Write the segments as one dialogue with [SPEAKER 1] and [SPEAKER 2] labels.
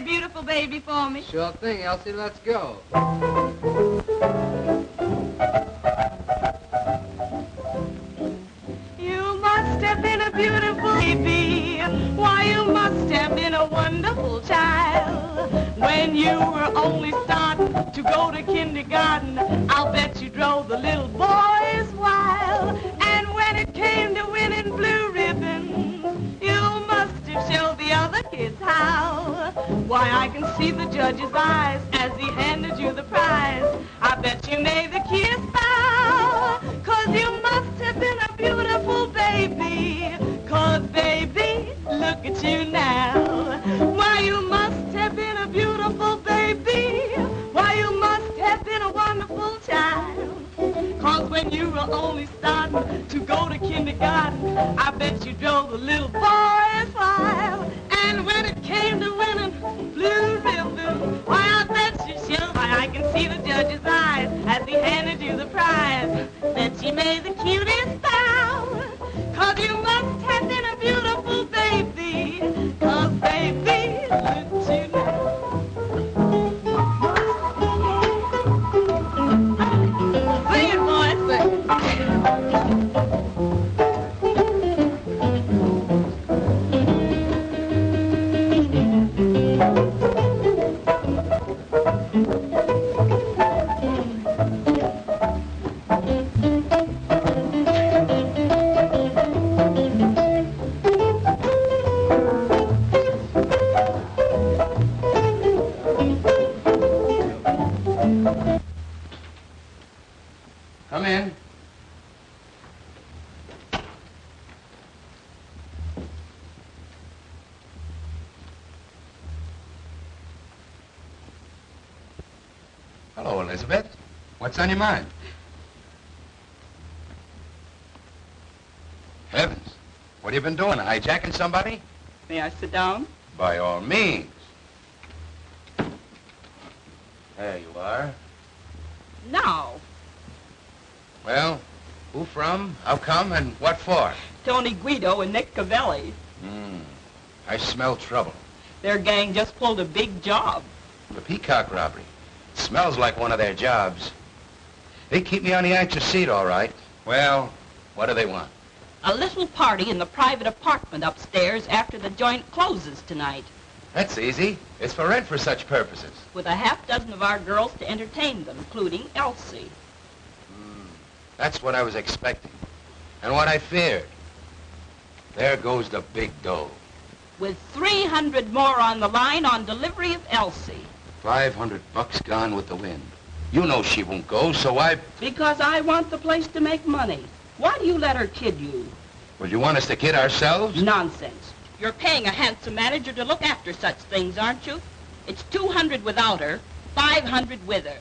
[SPEAKER 1] beautiful baby for me?
[SPEAKER 2] Sure thing, Elsie. Let's go.
[SPEAKER 1] You must have been a beautiful baby. Why, you must have been a wonderful child. When you were only starting to go to kindergarten, I'll bet you drove the little boys wild. And when it came to winning blue ribbons, you must have showed the other kids how. Why, I can see the judge's eyes as he handed you the prize. I bet you made the kiss bow, 'cause you must have been a beautiful baby. 'Cause baby, look at you now. Why, you must have been a beautiful baby. Why, you must have been a wonderful child. 'Cause when you were only starting to go to kindergarten, I bet you drove the little boys wild. And when it came to winning blue ribbons, why, I bet you showed. Why, I can see the judge's eyes as he handed you the prize. Bet you made the cutest bow, 'cause you must have been a beautiful baby. 'Cause baby, look at you now. Sing it, boys, sing it.
[SPEAKER 2] Come in. Hello, Elizabeth. What's on your mind? Heavens. What have you been doing? Hijacking somebody?
[SPEAKER 1] May I sit down?
[SPEAKER 2] By all means. There you are.
[SPEAKER 1] No.
[SPEAKER 2] Well, who from, how come, and what for?
[SPEAKER 1] Tony Guido and Nick Cavelli.
[SPEAKER 2] I smell trouble.
[SPEAKER 1] Their gang just pulled a big job.
[SPEAKER 2] The Peacock robbery. Smells like one of their jobs. They keep me on the anxious seat, all right. Well, what do they want?
[SPEAKER 1] A little party in the private apartment upstairs after the joint closes tonight,
[SPEAKER 2] That's easy. It's for rent for such purposes.
[SPEAKER 1] with a half dozen of our girls to entertain them, including Elsie.
[SPEAKER 2] That's what I was expecting. And what I feared. There goes the big dough.
[SPEAKER 1] With 300 more on the line on delivery of Elsie.
[SPEAKER 2] $500 gone with the wind. You know she won't go, so
[SPEAKER 1] Because I want the place to make money. Why do you let her kid you?
[SPEAKER 2] Well, you want us to kid ourselves?
[SPEAKER 1] Nonsense. You're paying a handsome manager to look after such things, aren't you? It's 200 without her, 500 with her.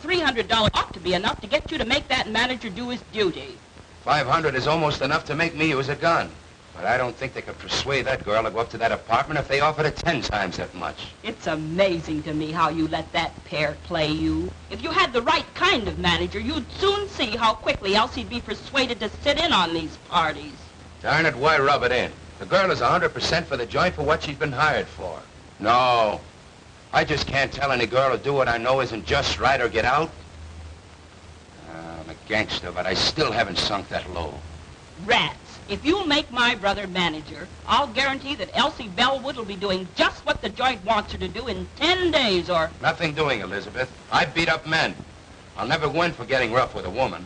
[SPEAKER 1] $300 ought to be enough to get you to make that manager do his duty.
[SPEAKER 2] 500 is almost enough to make me use a gun. But I don't think they could persuade that girl to go up to that apartment if they offered her 10 times that much.
[SPEAKER 1] It's amazing to me how you let that pair play you. If you had the right kind of manager, you'd soon see how quickly Elsie'd be persuaded to sit in on these parties.
[SPEAKER 2] Darn it, why rub it in? The girl is 100% for the joint for what she's been hired for. No, I just can't tell any girl to do what I know isn't just right or get out. I'm a gangster, but I still haven't sunk that low.
[SPEAKER 1] Rats. If you'll make my brother manager, I'll guarantee that Elsie Bellwood will be doing just what the joint wants her to do in 10 days or...
[SPEAKER 2] Nothing doing, Elizabeth. I beat up men. I'll never go in for getting rough with a woman.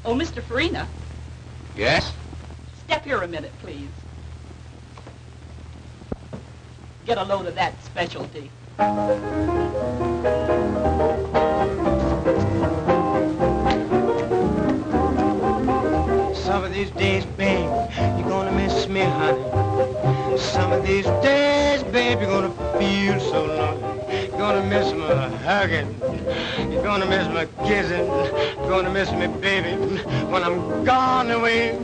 [SPEAKER 1] Oh, Mr. Farina.
[SPEAKER 2] Yes?
[SPEAKER 1] Step here a minute, please. Get a load of that specialty.
[SPEAKER 3] Some of these days, babe, you're gonna miss me, honey. Some of these days, babe, you're gonna feel so lonely. You're gonna miss my hugging. You're gonna miss my kissing. You're gonna miss me, baby. When I'm gone away,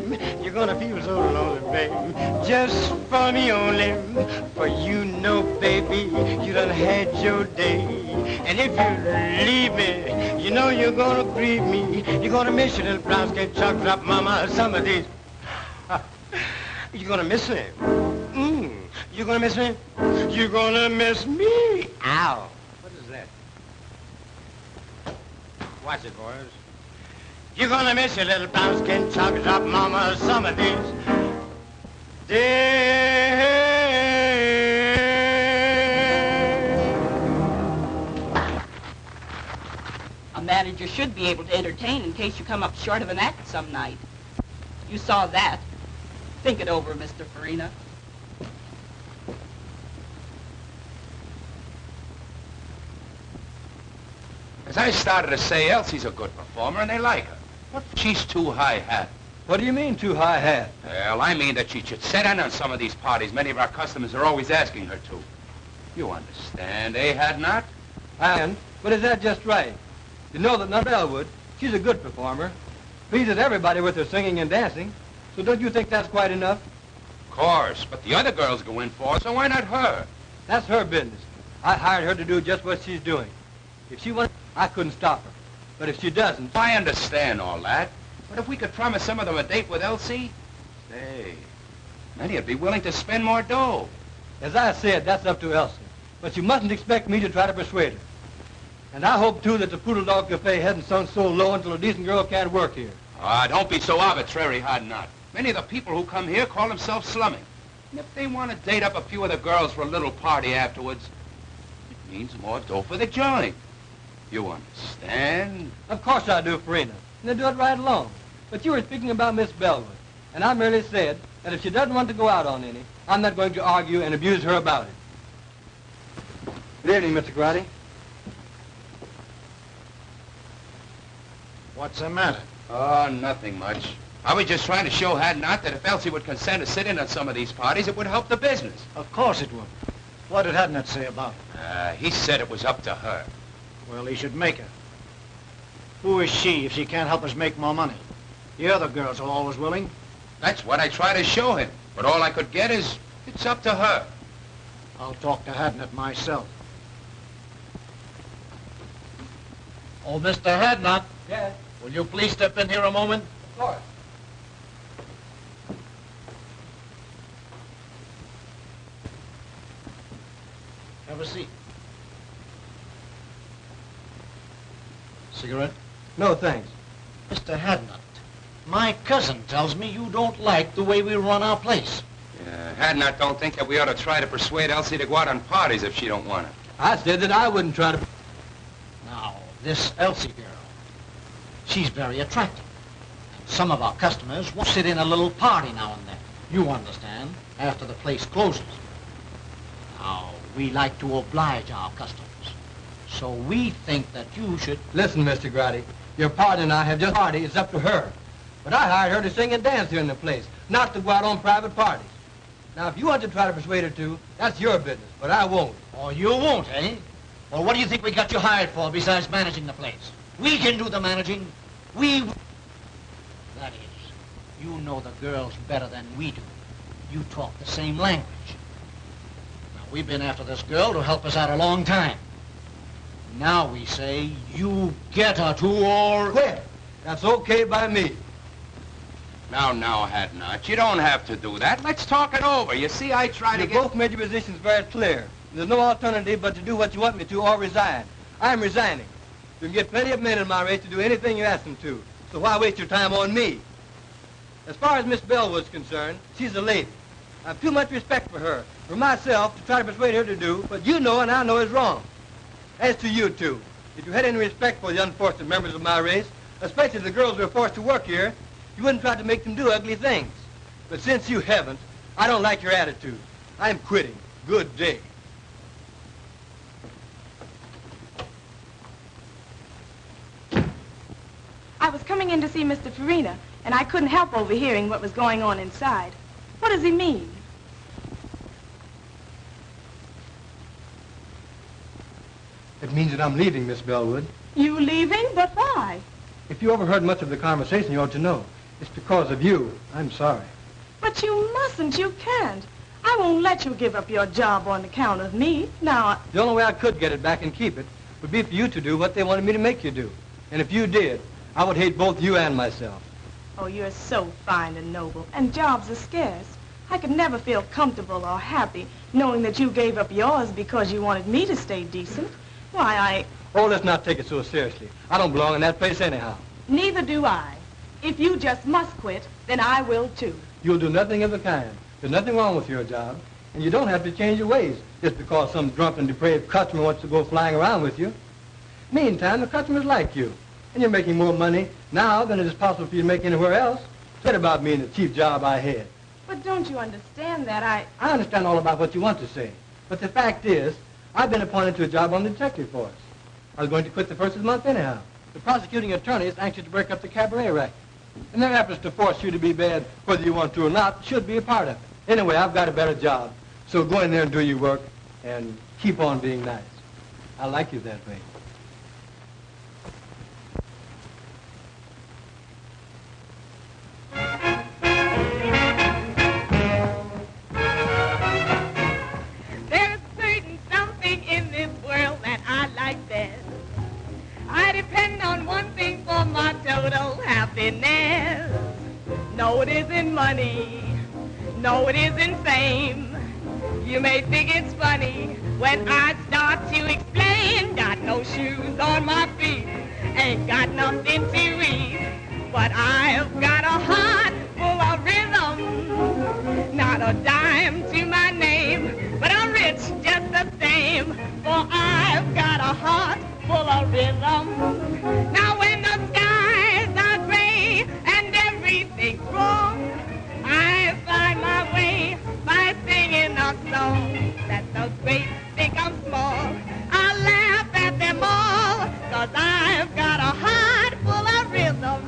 [SPEAKER 3] you're gonna feel so lonely, baby. Just for me only. For you know, baby, you done had your day. And if you leave me, you know you're gonna grieve me. You're gonna miss your little brown skin chocolate drop mama some of these. You're gonna miss me. You're gonna miss me? You're gonna miss me. Ow. What is that? Watch it, boys. You're gonna miss your little brown skin chocolate drop mama some of these days.
[SPEAKER 4] A manager should be able to entertain in case you come up short of an act some night. You saw that. Think it over, Mr. Farina.
[SPEAKER 2] As I started to say, Elsie's a good performer, and they like her. But she's too high-hat.
[SPEAKER 5] What do you mean, too high-hat?
[SPEAKER 2] Well, I mean that she should sit in on some of these parties many of our customers are always asking her to. You understand, eh, Hadnot?
[SPEAKER 5] And, but is that just right? You know that not Elwood, she's a good performer. Pleases everybody with her singing and dancing. So don't you think that's quite enough?
[SPEAKER 2] Of course, but the other girls go in for it, so why not her?
[SPEAKER 5] That's her business. I hired her to do just what she's doing. If she wants, I couldn't stop her. But if she doesn't...
[SPEAKER 2] I understand all that. But if we could promise some of them a date with Elsie, say, many would be willing to spend more dough.
[SPEAKER 5] As I said, that's up to Elsie. But you mustn't expect me to try to persuade her. And I hope, too, that the Poodle Dog Cafe hasn't sunk so low until a decent girl can't work here.
[SPEAKER 2] Ah, don't be so arbitrary, Hadnot. Many of the people who come here call themselves slumming. And if they want to date up a few of the girls for a little party afterwards, it means more dough for the joint. You understand?
[SPEAKER 5] Of course I do, Farina. And they do it right along. But you were speaking about Miss Bellwood. And I merely said that if she doesn't want to go out on any, I'm not going to argue and abuse her about it. Good evening, Mr. Grotty.
[SPEAKER 3] What's the matter?
[SPEAKER 2] Oh, nothing much. I was just trying to show Hadnot that if Elsie would consent to sit in on some of these parties, it would help the business.
[SPEAKER 3] Of course it would. What did Hadnot say about it?
[SPEAKER 2] He said it was up to her.
[SPEAKER 3] Well, he should make her. Who is she if she can't help us make more money? The other girls are always willing.
[SPEAKER 2] That's what I try to show him. But all I could get is, it's up to her.
[SPEAKER 3] I'll talk to Hadnot myself.
[SPEAKER 6] Oh, Mr. Hadnot,
[SPEAKER 5] Yes,
[SPEAKER 6] will you please step in here a moment?
[SPEAKER 5] of course.
[SPEAKER 6] Have a seat. Cigarette?
[SPEAKER 5] No, thanks.
[SPEAKER 6] Mr. Hadnot, my cousin tells me you don't like the way we run our place.
[SPEAKER 2] Hadnot don't think that we ought to try to persuade Elsie to go out on parties if she don't want it.
[SPEAKER 5] I said that I wouldn't try to...
[SPEAKER 6] Now, this Elsie girl, she's very attractive. Some of our customers will sit in a little party now and then. You understand, after the place closes. Now, we like to oblige our customers. So we think that you should...
[SPEAKER 5] Listen, Mr. Grotty, your partner and I have just party. It's up to her. But I hired her to sing and dance here in the place, not to go out on private parties. Now, if you want to try to persuade her to, that's your business, but I won't.
[SPEAKER 6] Oh, you won't, eh? Well, what do you think we got you hired for besides managing the place? We can do the managing. That is, you know the girls better than we do. You talk the same language. Now, we've been after this girl to help us out a long time. Now we say you get her to or...
[SPEAKER 5] Quit. That's okay by me.
[SPEAKER 2] Now, Hadnot, you don't have to do that. Let's talk it over. You see, I try to
[SPEAKER 5] You
[SPEAKER 2] get...
[SPEAKER 5] both made your positions very clear. There's no alternative but to do what you want me to or resign. I'm resigning. You can get plenty of men in my race to do anything you ask them to. So why waste your time on me? As far as Miss Bellwood's concerned, she's a lady. I have too much respect for her, for myself, to try to persuade her to do what you know and I know is wrong. As to you two, if you had any respect for the unfortunate members of my race, especially the girls who are forced to work here, you wouldn't try to make them do ugly things. But since you haven't, I don't like your attitude. I'm quitting. Good day.
[SPEAKER 1] I was coming in to see Mr. Farina, and I couldn't help overhearing what was going on inside. What does he mean?
[SPEAKER 5] It means that I'm leaving, Miss Bellwood.
[SPEAKER 1] You leaving? But why?
[SPEAKER 5] If you overheard much of the conversation, you ought to know. It's because of you. I'm sorry.
[SPEAKER 1] But you mustn't. You can't. I won't let you give up your job on account of me. Now,
[SPEAKER 5] The only way I could get it back and keep it would be for you to do what they wanted me to make you do. And if you did, I would hate both you and myself.
[SPEAKER 1] oh, you're so fine and noble, and jobs are scarce. I could never feel comfortable or happy knowing that you gave up yours because you wanted me to stay decent. Why,
[SPEAKER 5] Oh, let's not take it so seriously. I don't belong in that place anyhow.
[SPEAKER 1] neither do I. If you just must quit, then I will too.
[SPEAKER 5] You'll do nothing of the kind. There's nothing wrong with your job, and you don't have to change your ways just because some drunken, depraved customer wants to go flying around with you. Meantime, the customers like you, and you're making more money now than it is possible for you to make anywhere else. Forget about me and the chief job I had.
[SPEAKER 1] But don't you understand that
[SPEAKER 5] I understand all about what you want to say, but the fact is, I've been appointed to a job on the detective force. I was going to quit the first of the month anyhow. The prosecuting attorney is anxious to break up the cabaret racket, and their efforts to force you to be bad, whether you want to or not, should be a part of it. Anyway, I've got a better job, so go in there and do your work, and keep on being nice. I like you that way.
[SPEAKER 1] there's certain something in this world that I like best. I depend on one thing for my total happiness. No, it isn't money. No, it isn't fame. You may think it's funny when I start to explain. Got no shoes on my feet, ain't got nothing to eat, but I've got a heart full of rhythm. Not a dime to my name, but I'm rich just the same, for I've got a heart full of rhythm. Now when the skies are gray and everything's wrong, I find my way by singing a song. Let the great think I'm small, I laugh at them all, 'cause I've got a heart full of rhythm.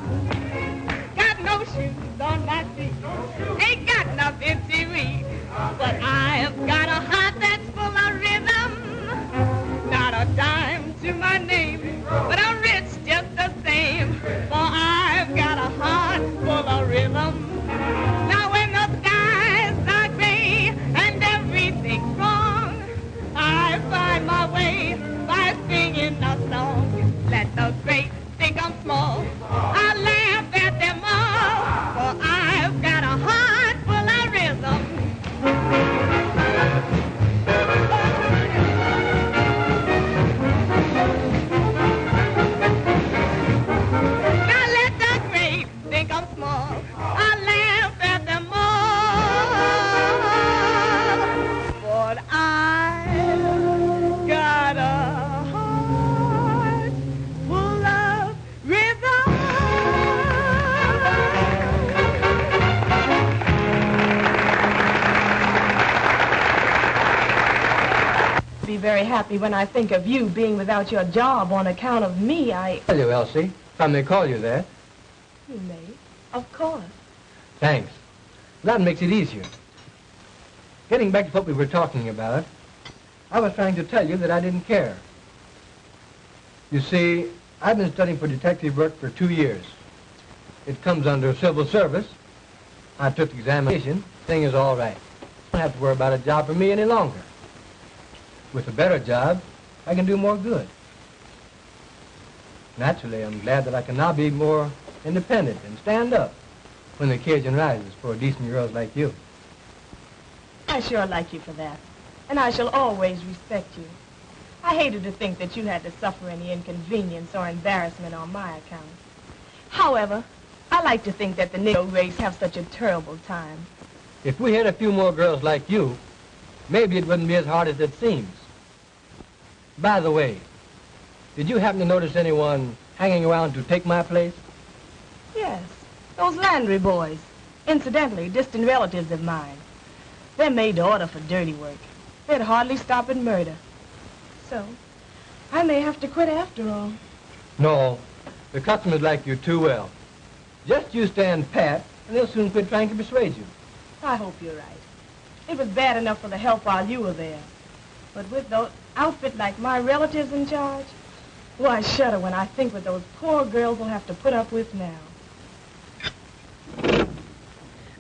[SPEAKER 1] Got no shoes on my feet, ain't got nothing to eat, but I've got a heart that's full of rhythm. Not a dime to my name, but I'm rich just the same, for I've got a heart full of rhythm. Now when the skies are gray and everything's wrong, I find my way by singing a song. Let the great think I'm small, I laugh at them all, for I've got a heart full of rhythm. Now let the great think I'm small, I laugh at them all, but I've got a heart full of rhythm. Be very happy when I think of you being without your job on account of me.
[SPEAKER 5] Tell you, Elsie, if I may call you that.
[SPEAKER 1] You may, of course.
[SPEAKER 5] Thanks. That makes it easier. Getting back to what we were talking about, I was trying to tell you that I didn't care. You see, I've been studying for detective work for 2 years. It comes under civil service. I took the examination. Thing is all right. I don't have to worry about a job for me any longer. With a better job, I can do more good. Naturally, I'm glad that I can now be more independent and stand up when the occasion rises for decent girls like you.
[SPEAKER 1] I sure like you for that, and I shall always respect you. I hated to think that you had to suffer any inconvenience or embarrassment on my account. However, I like to think that the Negro race have such a terrible time.
[SPEAKER 5] If we had a few more girls like you, maybe it wouldn't be as hard as it seems. By the way, did you happen to notice anyone hanging around to take my place?
[SPEAKER 1] Yes, those Landry boys. Incidentally, distant relatives of mine. They're made to order for dirty work. They'd hardly stop at murder. So, I may have to quit after all.
[SPEAKER 5] No, the customers like you too well. Just you stand pat, and they'll soon quit trying to persuade you.
[SPEAKER 1] I hope you're right. It was bad enough for the help while you were there. But with those, outfit like my relatives in charge? Well, I shudder when I think what those poor girls will have to put up with now.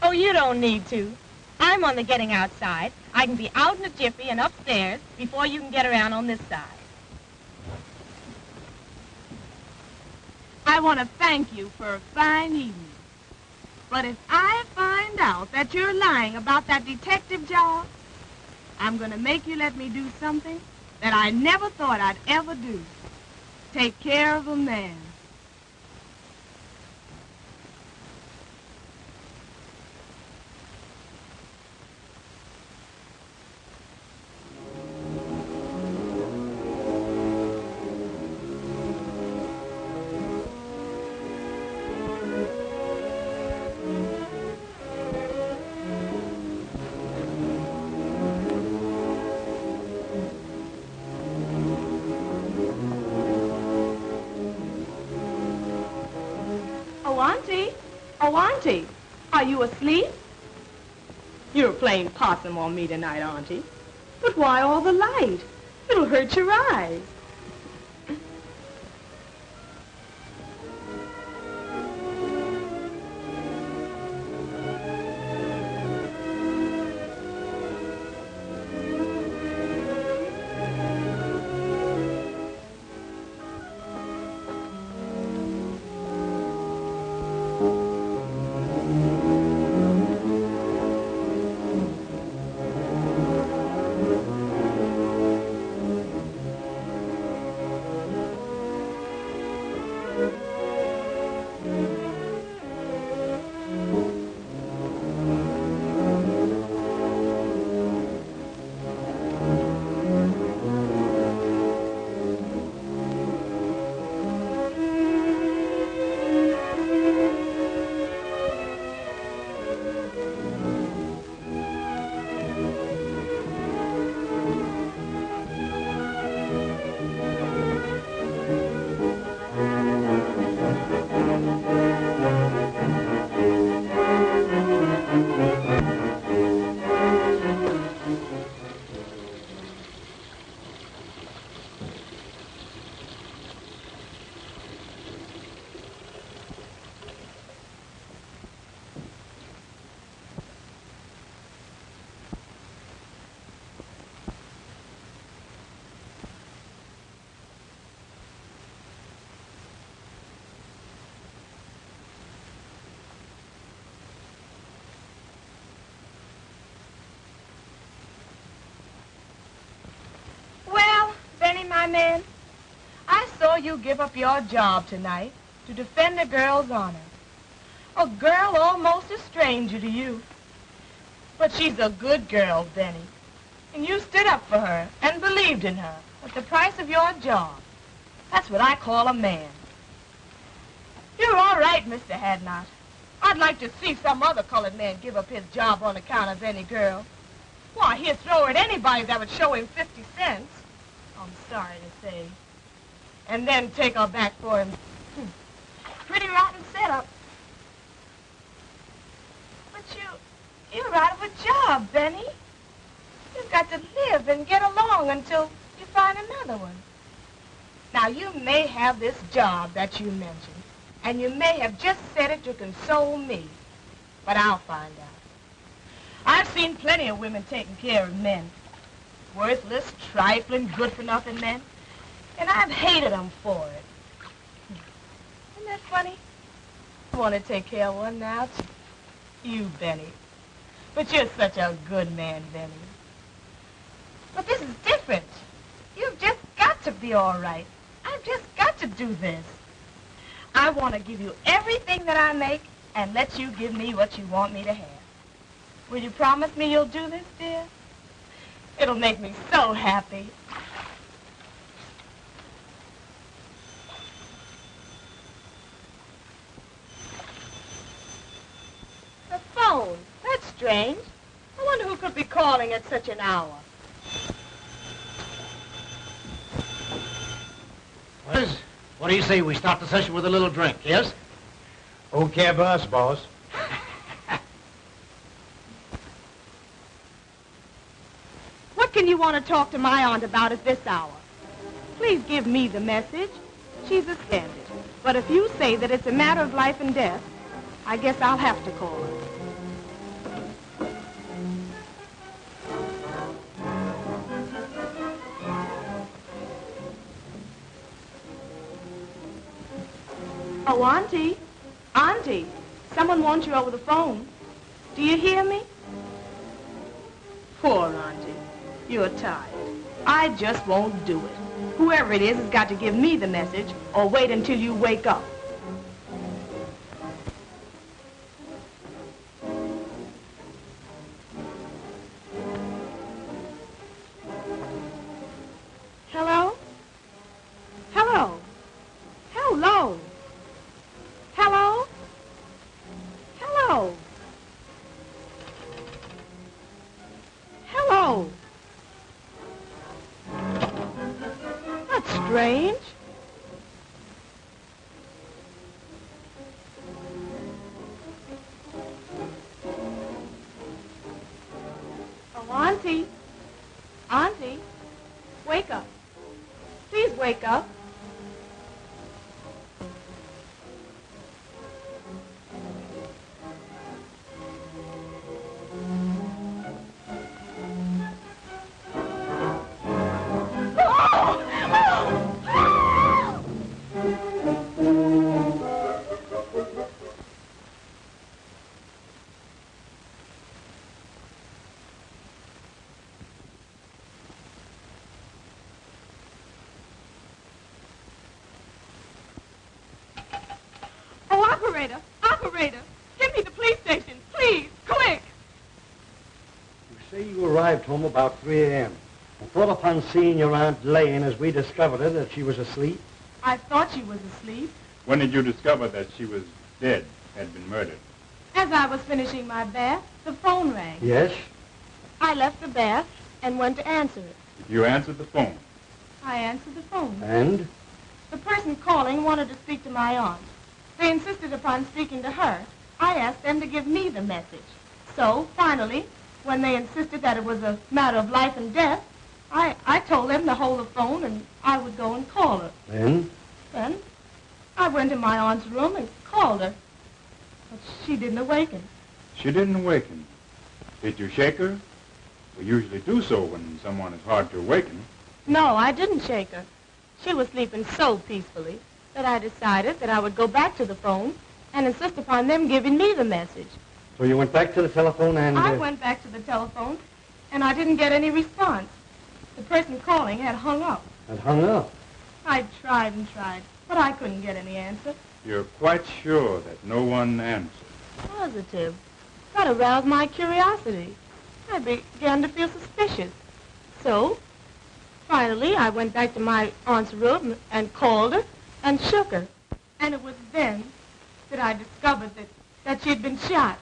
[SPEAKER 7] Oh, you don't need to. I'm on the getting outside. I can be out in a jiffy and upstairs before you can get around on this side.
[SPEAKER 1] I want to thank you for a fine evening. But if I find out that you're lying about that detective job, I'm going to make you let me do something that I never thought I'd ever do. Take care of a man. Oh, Auntie, are you asleep? You're playing possum on me tonight, Auntie. But why all the light? It'll hurt your eyes. My man, I saw you give up your job tonight to defend a girl's honor. A girl almost a stranger to you. But she's a good girl, Benny. And you stood up for her and believed in her at the price of your job. That's what I call a man. You're all right, Mr. Hadnot. I'd like to see some other colored man give up his job on account of any girl. Why, he'd throw at anybody that would show him 50 cents. I'm sorry to say. And then take her back for him. Pretty rotten setup. But you're out of a job, Benny. You've got to live and get along until you find another one. Now, you may have this job that you mentioned, and you may have just said it to console me, but I'll find out. I've seen plenty of women taking care of men. Worthless, trifling, good-for-nothing men. And I've hated them for it. Isn't that funny? I want to take care of one now, too. You, Benny. But you're such a good man, Benny. But this is different. You've just got to be all right. I've just got to do this. I want to give you everything that I make and let you give me what you want me to have. Will you promise me you'll do this, dear? It'll make me so happy. The phone. That's strange. I wonder who could be calling at such an hour.
[SPEAKER 6] What do you say we start the session with a little drink, yes?
[SPEAKER 3] Okay, boss.
[SPEAKER 1] What can you want
[SPEAKER 7] want to talk to my aunt about at this hour. Please give me the message. She's a standard. But if you say that it's a matter of life and death, I guess I'll have to call her. Oh, Auntie. Auntie, someone wants you over the phone. Do you hear me? Poor Auntie. You're tired. I just won't do it. Whoever it is has got to give me the message or wait until you wake up. Hello? Hello? Hello? Hello? Hello? Hello? That's strange. Oh, Auntie. Auntie, wake up. Please wake up. Operator! Operator! Get me to the police station, please! Quick!
[SPEAKER 8] You say you arrived home about 3 a.m. and thought upon seeing your Aunt laying as we discovered her that she was asleep?
[SPEAKER 7] I thought she was asleep.
[SPEAKER 9] When did you discover that she was dead, had been murdered?
[SPEAKER 7] As I was finishing my bath, the phone rang.
[SPEAKER 8] Yes?
[SPEAKER 7] I left the bath and went to answer it.
[SPEAKER 9] You answered the phone.
[SPEAKER 7] I answered the phone.
[SPEAKER 8] And?
[SPEAKER 7] The person calling wanted to speak to my aunt. They insisted upon speaking to her. I asked them to give me the message. So, finally, when they insisted that it was a matter of life and death, I told them to hold the phone and I would go and call her.
[SPEAKER 8] Then?
[SPEAKER 7] Then I went in my aunt's room and called her. But she didn't awaken.
[SPEAKER 9] She didn't awaken. Did you shake her? We usually do so when someone is hard to awaken.
[SPEAKER 7] No, I didn't shake her. She was sleeping so peacefully that I decided that I would go back to the phone and insist upon them giving me the message.
[SPEAKER 8] So you went back to the telephone and...
[SPEAKER 7] I went back to the telephone, and I didn't get any response. The person calling had hung up.
[SPEAKER 8] Had hung up?
[SPEAKER 7] I tried and tried, but I couldn't get any answer.
[SPEAKER 9] You're quite sure that no one answered?
[SPEAKER 7] Positive. That aroused my curiosity. I began to feel suspicious. So, finally, I went back to my aunt's room and called her and shook her. And it was then that I discovered that she had been shot.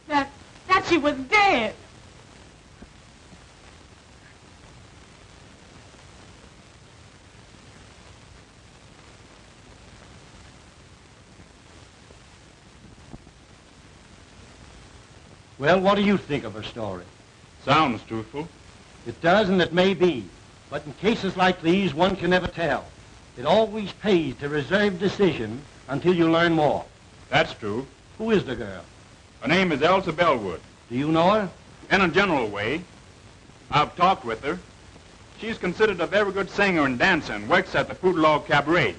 [SPEAKER 7] That she was dead.
[SPEAKER 8] Well, what do you think of her story?
[SPEAKER 9] Sounds truthful.
[SPEAKER 8] It does, and it may be. But in cases like these, one can never tell. It always pays to reserve decision until you learn more.
[SPEAKER 9] That's true.
[SPEAKER 8] Who is the girl?
[SPEAKER 9] Her name is Elsa Bellwood.
[SPEAKER 8] Do you know her?
[SPEAKER 9] In a general way. I've talked with her. She's considered a very good singer and dancer and works at the Poodle Cabaret.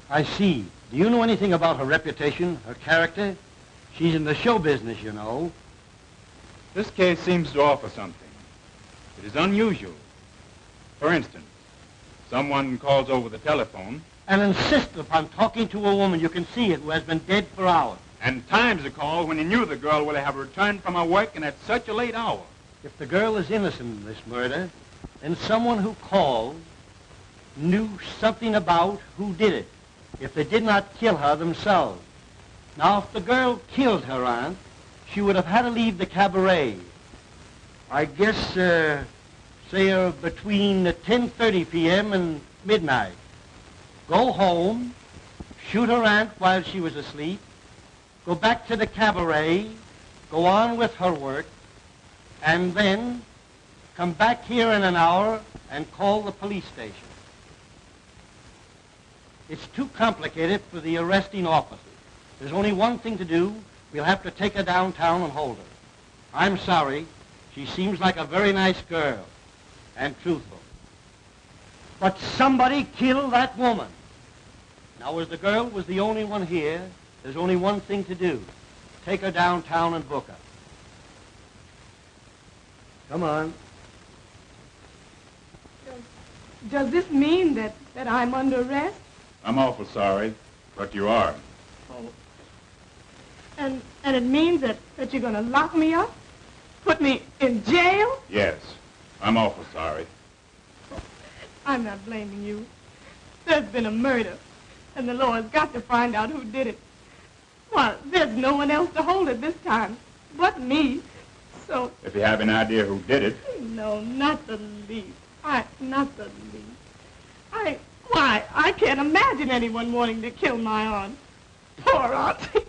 [SPEAKER 8] I see. Do you know anything about her reputation, her character? She's in the show business, you know.
[SPEAKER 9] This case seems to offer something. It is unusual. For instance, someone calls over the telephone
[SPEAKER 8] and insists upon talking to a woman you can see it who has been dead for hours.
[SPEAKER 9] And times the call when he knew the girl would have returned from her work and at such a late hour.
[SPEAKER 8] If the girl is innocent in this murder, then someone who called knew something about who did it, if they did not kill her themselves. Now, if the girl killed her aunt, she would have had to leave the cabaret. I guess, say, between 10:30 p.m. and midnight. Go home, shoot her aunt while she was asleep, go back to the cabaret, go on with her work, and then come back here in an hour and call the police station. It's too complicated for the arresting officers. There's only one thing to do. We'll have to take her downtown and hold her. I'm sorry. She seems like a very nice girl and truthful. But somebody killed that woman. Now, as the girl was the only one here, there's only one thing to do. Take her downtown and book her. Come on.
[SPEAKER 7] Does this mean that I'm under arrest?
[SPEAKER 9] I'm awful sorry, but you are.
[SPEAKER 7] Oh. And it means that you're going to lock me up? Put me in jail?
[SPEAKER 9] Yes, I'm awful sorry.
[SPEAKER 7] I'm not blaming you. There's been a murder, and the law has got to find out who did it. Well, there's no one else to hold it this time but me. So...
[SPEAKER 9] If you have an idea who did it...
[SPEAKER 7] No, not the least. Not the least. Why, I can't imagine anyone wanting to kill my aunt. Poor auntie.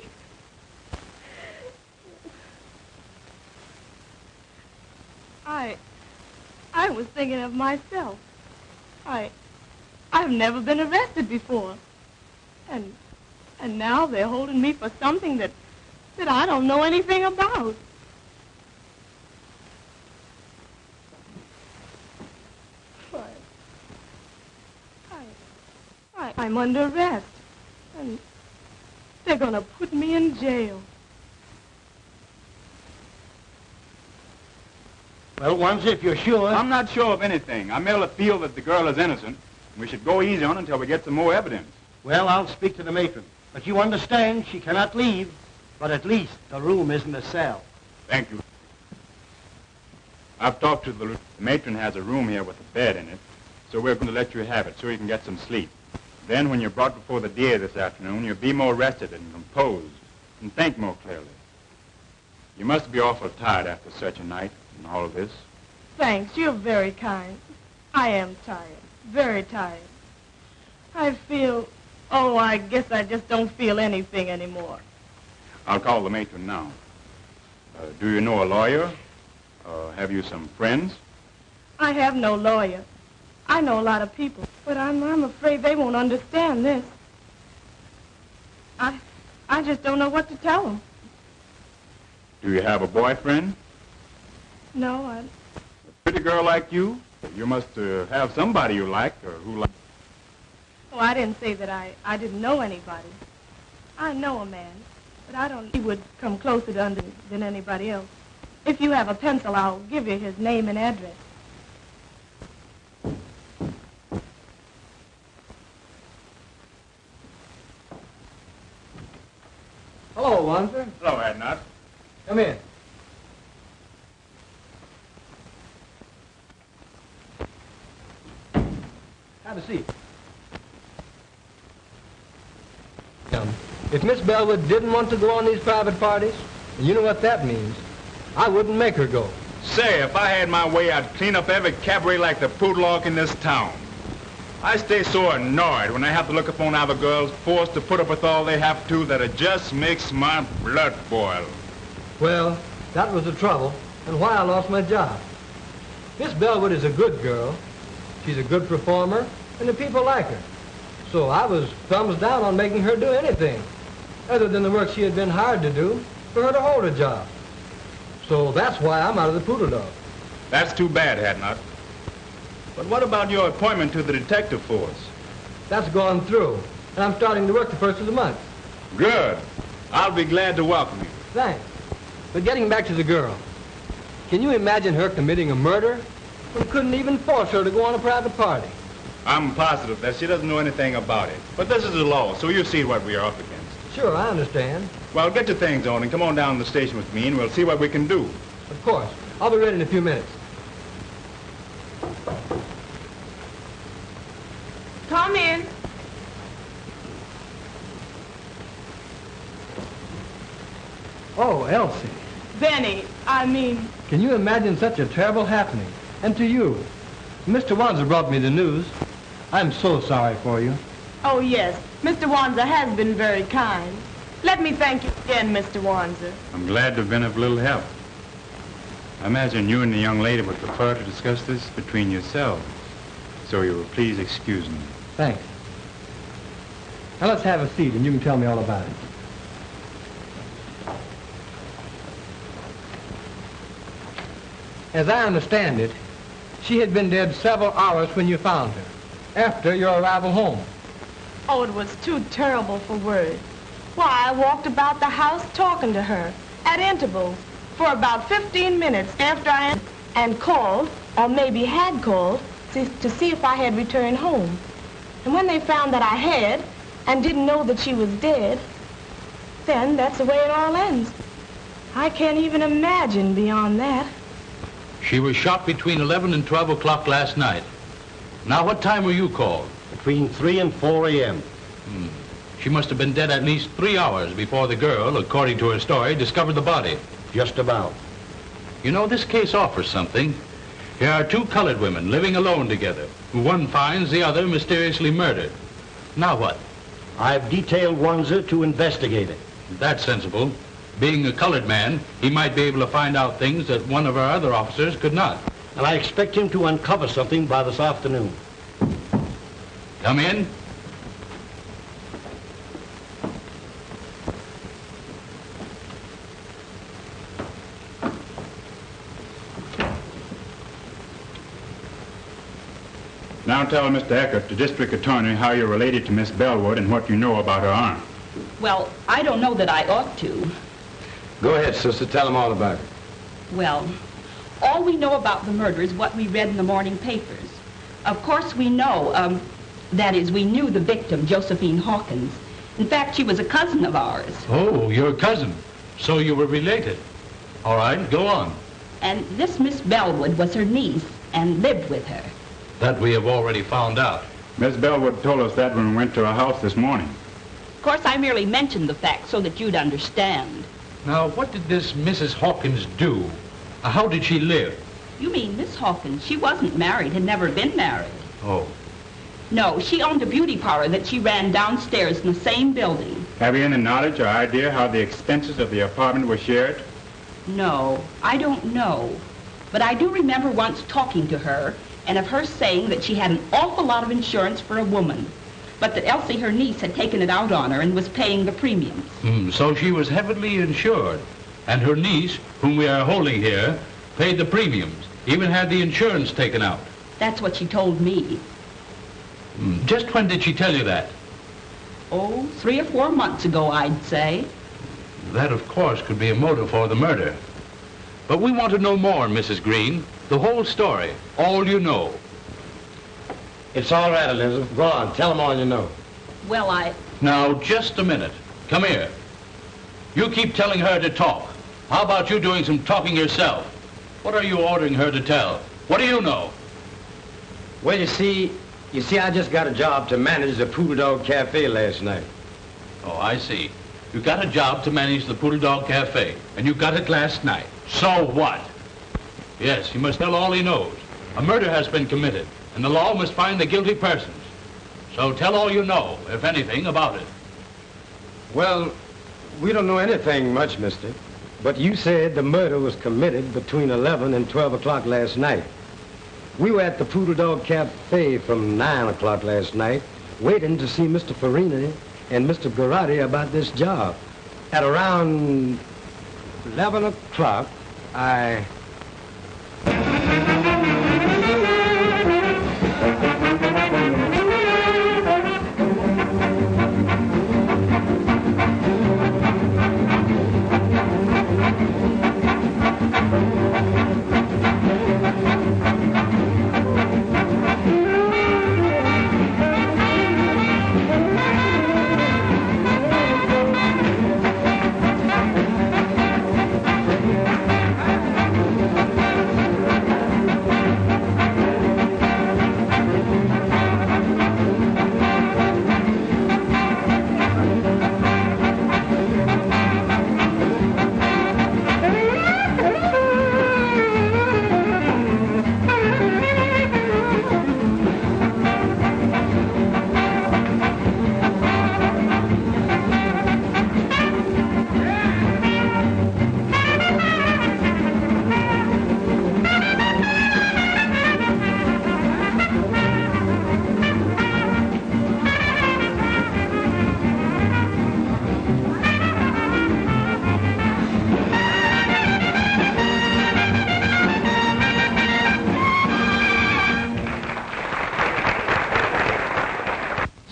[SPEAKER 7] I was thinking of myself. I've never been arrested before. And now they're holding me for something that I don't know anything about. I'm under arrest. And they're going to put me in jail.
[SPEAKER 8] Well, once if you're sure...
[SPEAKER 9] I'm not sure of anything. I merely feel that the girl is innocent. We should go easy on her until we get some more evidence.
[SPEAKER 8] Well, I'll speak to the matron. But you understand, she cannot leave. But at least the room isn't a cell.
[SPEAKER 9] Thank you. I've talked to the matron has a room here with a bed in it, so we're going to let you have it so you can get some sleep. Then when you're brought before the DA this afternoon, you'll be more rested and composed and think more clearly. You must be awful tired after such a night and all of this.
[SPEAKER 7] Thanks, you're very kind. I am tired, very tired. I feel, I guess I just don't feel anything anymore.
[SPEAKER 9] I'll call the matron now. Do you know a lawyer? Have you some friends?
[SPEAKER 7] I have no lawyer. I know a lot of people, but I'm afraid they won't understand this. I just don't know what to tell them.
[SPEAKER 9] Do you have a boyfriend?
[SPEAKER 7] No,
[SPEAKER 9] A pretty girl like you? You must have somebody you like or who likes.
[SPEAKER 7] Oh, I didn't say that I didn't know anybody. I know a man, but I don't... He would come closer to under than anybody else. If you have a pencil, I'll give you his name and address.
[SPEAKER 5] Hello, Wanzer.
[SPEAKER 9] Hello, Edna.
[SPEAKER 5] Come in. Have a seat. If Miss Bellwood didn't want to go on these private parties, and you know what that means, I wouldn't make her go.
[SPEAKER 9] Say, if I had my way, I'd clean up every cabaret like the Poodlock in this town. I stay so annoyed when I have to look upon other girls forced to put up with all they have to that it just makes my blood boil.
[SPEAKER 5] Well, that was the trouble, and why I lost my job. Miss Bellwood is a good girl. She's a good performer, and the people like her. So I was thumbs down on making her do anything, other than the work she had been hired to do, for her to hold a job. So that's why I'm out of the Poodle Dog.
[SPEAKER 9] That's too bad, Hadnot. But what about your appointment to the detective force?
[SPEAKER 5] That's gone through, and I'm starting to work the first of the month.
[SPEAKER 9] Good. I'll be glad to welcome you.
[SPEAKER 5] Thanks. But getting back to the girl, can you imagine her committing a murder? We couldn't even force her to go on a private party.
[SPEAKER 9] I'm positive that she doesn't know anything about it. But this is the law, so you see what we are up against.
[SPEAKER 5] Sure, I understand.
[SPEAKER 9] Well, get your things on and come on down to the station with me, and we'll see what we can do.
[SPEAKER 5] Of course. I'll be ready in a few minutes.
[SPEAKER 7] Come in.
[SPEAKER 5] Oh, Elsie.
[SPEAKER 7] Benny,
[SPEAKER 5] Can you imagine such a terrible happening? And to you. Mr. Wanzer brought me the news. I'm so sorry for you.
[SPEAKER 7] Oh, yes. Mr. Wanzer has been very kind. Let me thank you again, Mr. Wanzer.
[SPEAKER 9] I'm glad to have been of little help. I imagine you and the young lady would prefer to discuss this between yourselves. So you will please excuse me.
[SPEAKER 5] Thanks. Now let's have a seat and you can tell me all about it. As I understand it, she had been dead several hours when you found her, after your arrival home.
[SPEAKER 7] Oh, it was too terrible for words. Why, I walked about the house talking to her at intervals for about 15 minutes after I and called, or maybe had called, to see if I had returned home. And when they found that I had and didn't know that she was dead, then that's the way it all ends. I can't even imagine beyond that.
[SPEAKER 10] She was shot between 11 and 12 o'clock last night. Now, what time were you called?
[SPEAKER 8] Between 3 and 4 a.m.
[SPEAKER 10] She must have been dead at least 3 hours before the girl, according to her story, discovered the body.
[SPEAKER 8] Just about.
[SPEAKER 10] You know, this case offers something. Here are two colored women living alone together, who one finds the other mysteriously murdered. Now what?
[SPEAKER 8] I've detailed Wanzer to investigate it.
[SPEAKER 10] That's sensible. Being a colored man, he might be able to find out things that one of our other officers could not.
[SPEAKER 8] And I expect him to uncover something by this afternoon.
[SPEAKER 10] Come in.
[SPEAKER 9] Now tell Mr. Eckert, the district attorney, how you're related to Miss Bellwood and what you know about her aunt.
[SPEAKER 4] Well, I don't know that I ought to.
[SPEAKER 3] Go ahead, sister. Tell them all about it.
[SPEAKER 4] Well, all we know about the murder is what we read in the morning papers. Of course, we know, that is, we knew the victim, Josephine Hawkins. In fact, she was a cousin of ours.
[SPEAKER 10] Oh, your cousin. So you were related. All right, go on.
[SPEAKER 4] And this Miss Bellwood was her niece and lived with her.
[SPEAKER 10] That we have already found out.
[SPEAKER 9] Miss Bellwood told us that when we went to her house this morning.
[SPEAKER 4] Of course, I merely mentioned the fact so that you'd understand.
[SPEAKER 10] Now, what did this Mrs. Hawkins do? How did she live?
[SPEAKER 4] You mean Miss Hawkins? She wasn't married, had never been married.
[SPEAKER 10] Oh.
[SPEAKER 4] No, she owned a beauty parlor that she ran downstairs in the same building.
[SPEAKER 9] Have you any knowledge or idea how the expenses of the apartment were shared?
[SPEAKER 4] No, I don't know. But I do remember once talking to her and of her saying that she had an awful lot of insurance for a woman, but that Elsie, her niece, had taken it out on her and was paying the premiums.
[SPEAKER 10] So she was heavily insured, and her niece, whom we are holding here, paid the premiums, even had the insurance taken out.
[SPEAKER 4] That's what she told me.
[SPEAKER 10] Just when did she tell you that?
[SPEAKER 4] Oh, 3 or 4 months ago, I'd say.
[SPEAKER 10] That, of course, could be a motive for the murder. But we want to know more, Mrs. Green. The whole story. All you know.
[SPEAKER 3] It's all right, Elizabeth. Go on. Tell them all you know.
[SPEAKER 4] Well,
[SPEAKER 10] Now, just a minute. Come here. You keep telling her to talk. How about you doing some talking yourself? What are you ordering her to tell? What do you know?
[SPEAKER 3] Well, you see, I just got a job to manage the Poodle Dog Cafe last night.
[SPEAKER 10] Oh, I see. You got a job to manage the Poodle Dog Cafe, and you got it last night. So what? Yes, he must tell all he knows. A murder has been committed, and the law must find the guilty persons. So tell all you know, if anything, about it.
[SPEAKER 3] Well, we don't know anything much, mister. But you said the murder was committed between 11 and 12 o'clock last night. We were at the Poodle Dog Cafe from 9 o'clock last night, waiting to see Mr. Farini and Mr. Garotti about this job. At around 11 o'clock, I...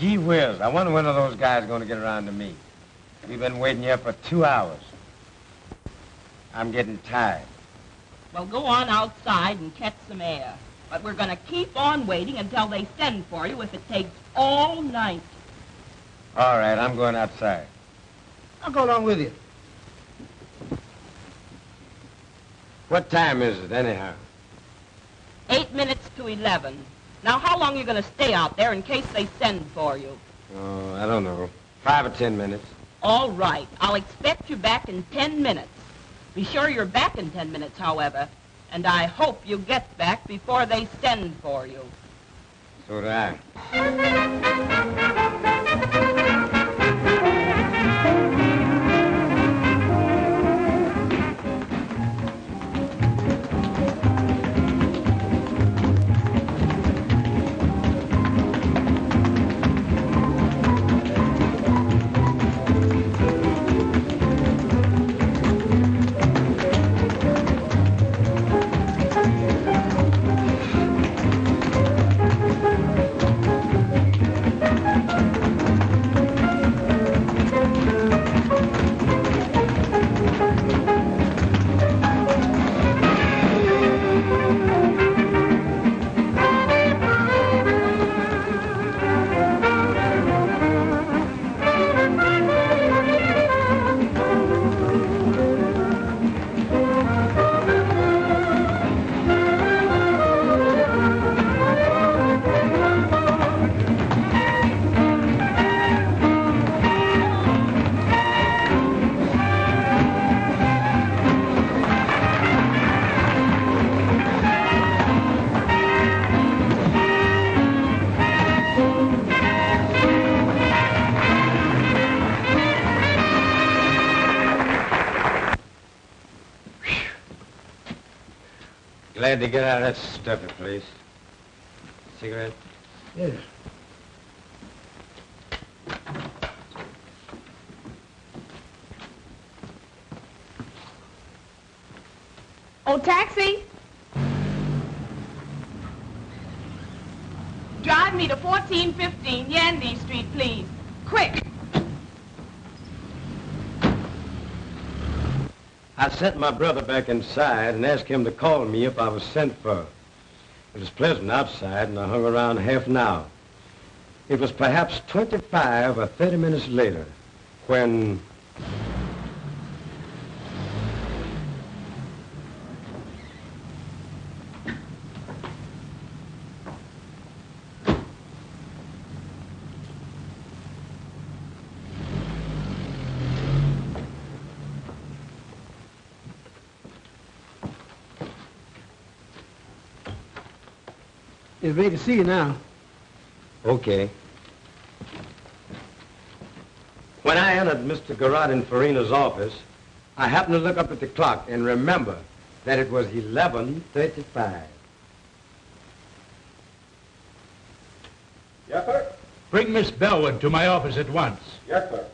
[SPEAKER 3] Gee whiz, I wonder when are those guys going to get around to me. We've been waiting here for 2 hours. I'm getting tired.
[SPEAKER 4] Well, go on outside and catch some air. But we're going to keep on waiting until they send for you if it takes all night.
[SPEAKER 3] All right, I'm going outside.
[SPEAKER 5] I'll go along with you.
[SPEAKER 3] What time is it, anyhow?
[SPEAKER 4] 8 minutes to 11. Now, how long are you going to stay out there in case they send for you?
[SPEAKER 3] Oh, I don't know. 5 or 10 minutes.
[SPEAKER 4] All right. I'll expect you back in 10 minutes. Be sure you're back in 10 minutes, however. And I hope you get back before they send for you.
[SPEAKER 3] So do I. Glad to get out of that stuffy place. Cigarette?
[SPEAKER 5] Yes.
[SPEAKER 7] Oh, taxi! Drive me to 1415 Yandy Street, please. Quick!
[SPEAKER 3] I sent my brother back inside and asked him to call me if I was sent for. It was pleasant outside, and I hung around half an hour. It was perhaps 25 or 30 minutes later when...
[SPEAKER 5] It's ready to see you now.
[SPEAKER 3] Okay. When I entered Mr. Garrod and Farina's office, I happened to look up at the clock and remember that it was 11:35.
[SPEAKER 10] Yes, sir. Bring Miss Bellwood to my office at once.
[SPEAKER 9] Yes, sir.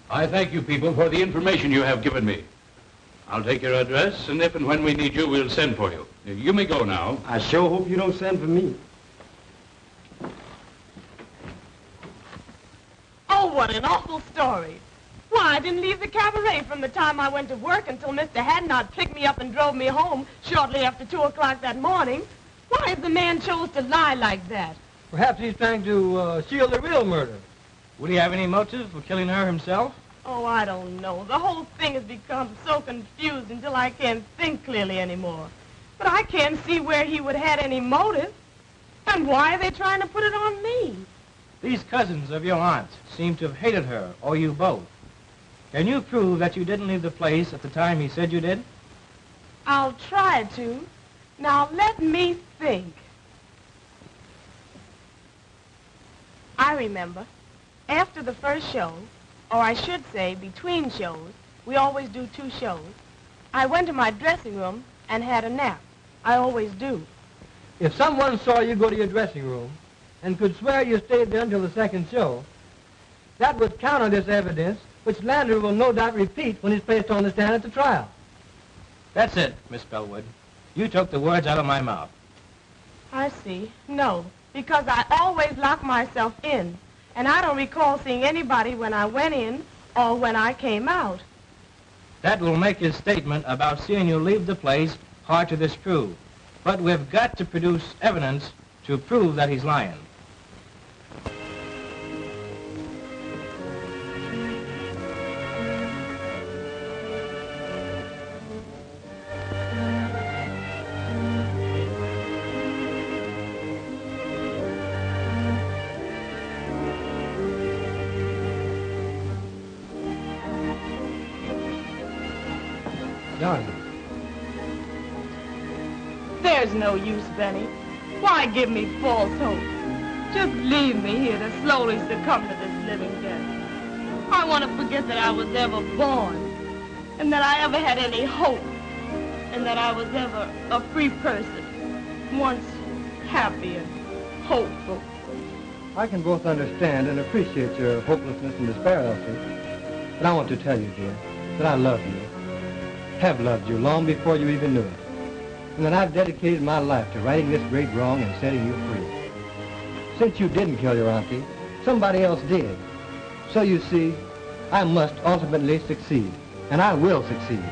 [SPEAKER 10] I thank you people for the information you have given me. I'll take your address, and if and when we need you, we'll send for you. You may go now.
[SPEAKER 3] I sure hope you don't send for me.
[SPEAKER 7] Oh, what an awful story. Why, I didn't leave the cabaret from the time I went to work until Mr. Hadnot picked me up and drove me home shortly after 2 o'clock that morning. Why if the man chose to lie like that?
[SPEAKER 5] Perhaps he's trying to shield the real murder. Would he have any motive for killing her himself?
[SPEAKER 7] Oh, I don't know. The whole thing has become so confused until I can't think clearly anymore. But I can't see where he would have had any motive. And why are they trying to put it on me?
[SPEAKER 5] These cousins of your aunt seem to have hated her, or you both. Can you prove that you didn't leave the place at the time he said you did?
[SPEAKER 7] I'll try to. Now, let me think. I remember. After the first show, or I should say between shows, we always do 2 shows, I went to my dressing room and had a nap. I always do.
[SPEAKER 5] If someone saw you go to your dressing room and could swear you stayed there until the second show, that would counter this evidence, which Landry will no doubt repeat when he's placed on the stand at the trial. That's it, Miss Bellwood. You took the words out of my mouth.
[SPEAKER 7] I see. No, because I always lock myself in, and I don't recall seeing anybody when I went in or when I came out.
[SPEAKER 11] That will make his statement about seeing you leave the place hard to disprove. But we've got to produce evidence to prove that he's lying.
[SPEAKER 3] Darling.
[SPEAKER 7] There's no use, Benny. Why give me false hope? Just leave me here to slowly succumb to this living death. I want to forget that I was ever born, and that I ever had any hope, and that I was ever a free person, once happy and hopeful.
[SPEAKER 3] I can both understand and appreciate your hopelessness and despair, Elsie. But I want to tell you, dear, that I love you. Have loved you long before you even knew it. And that I've dedicated my life to righting this great wrong and setting you free. Since you didn't kill your auntie, somebody else did. So you see, I must ultimately succeed. And I will succeed.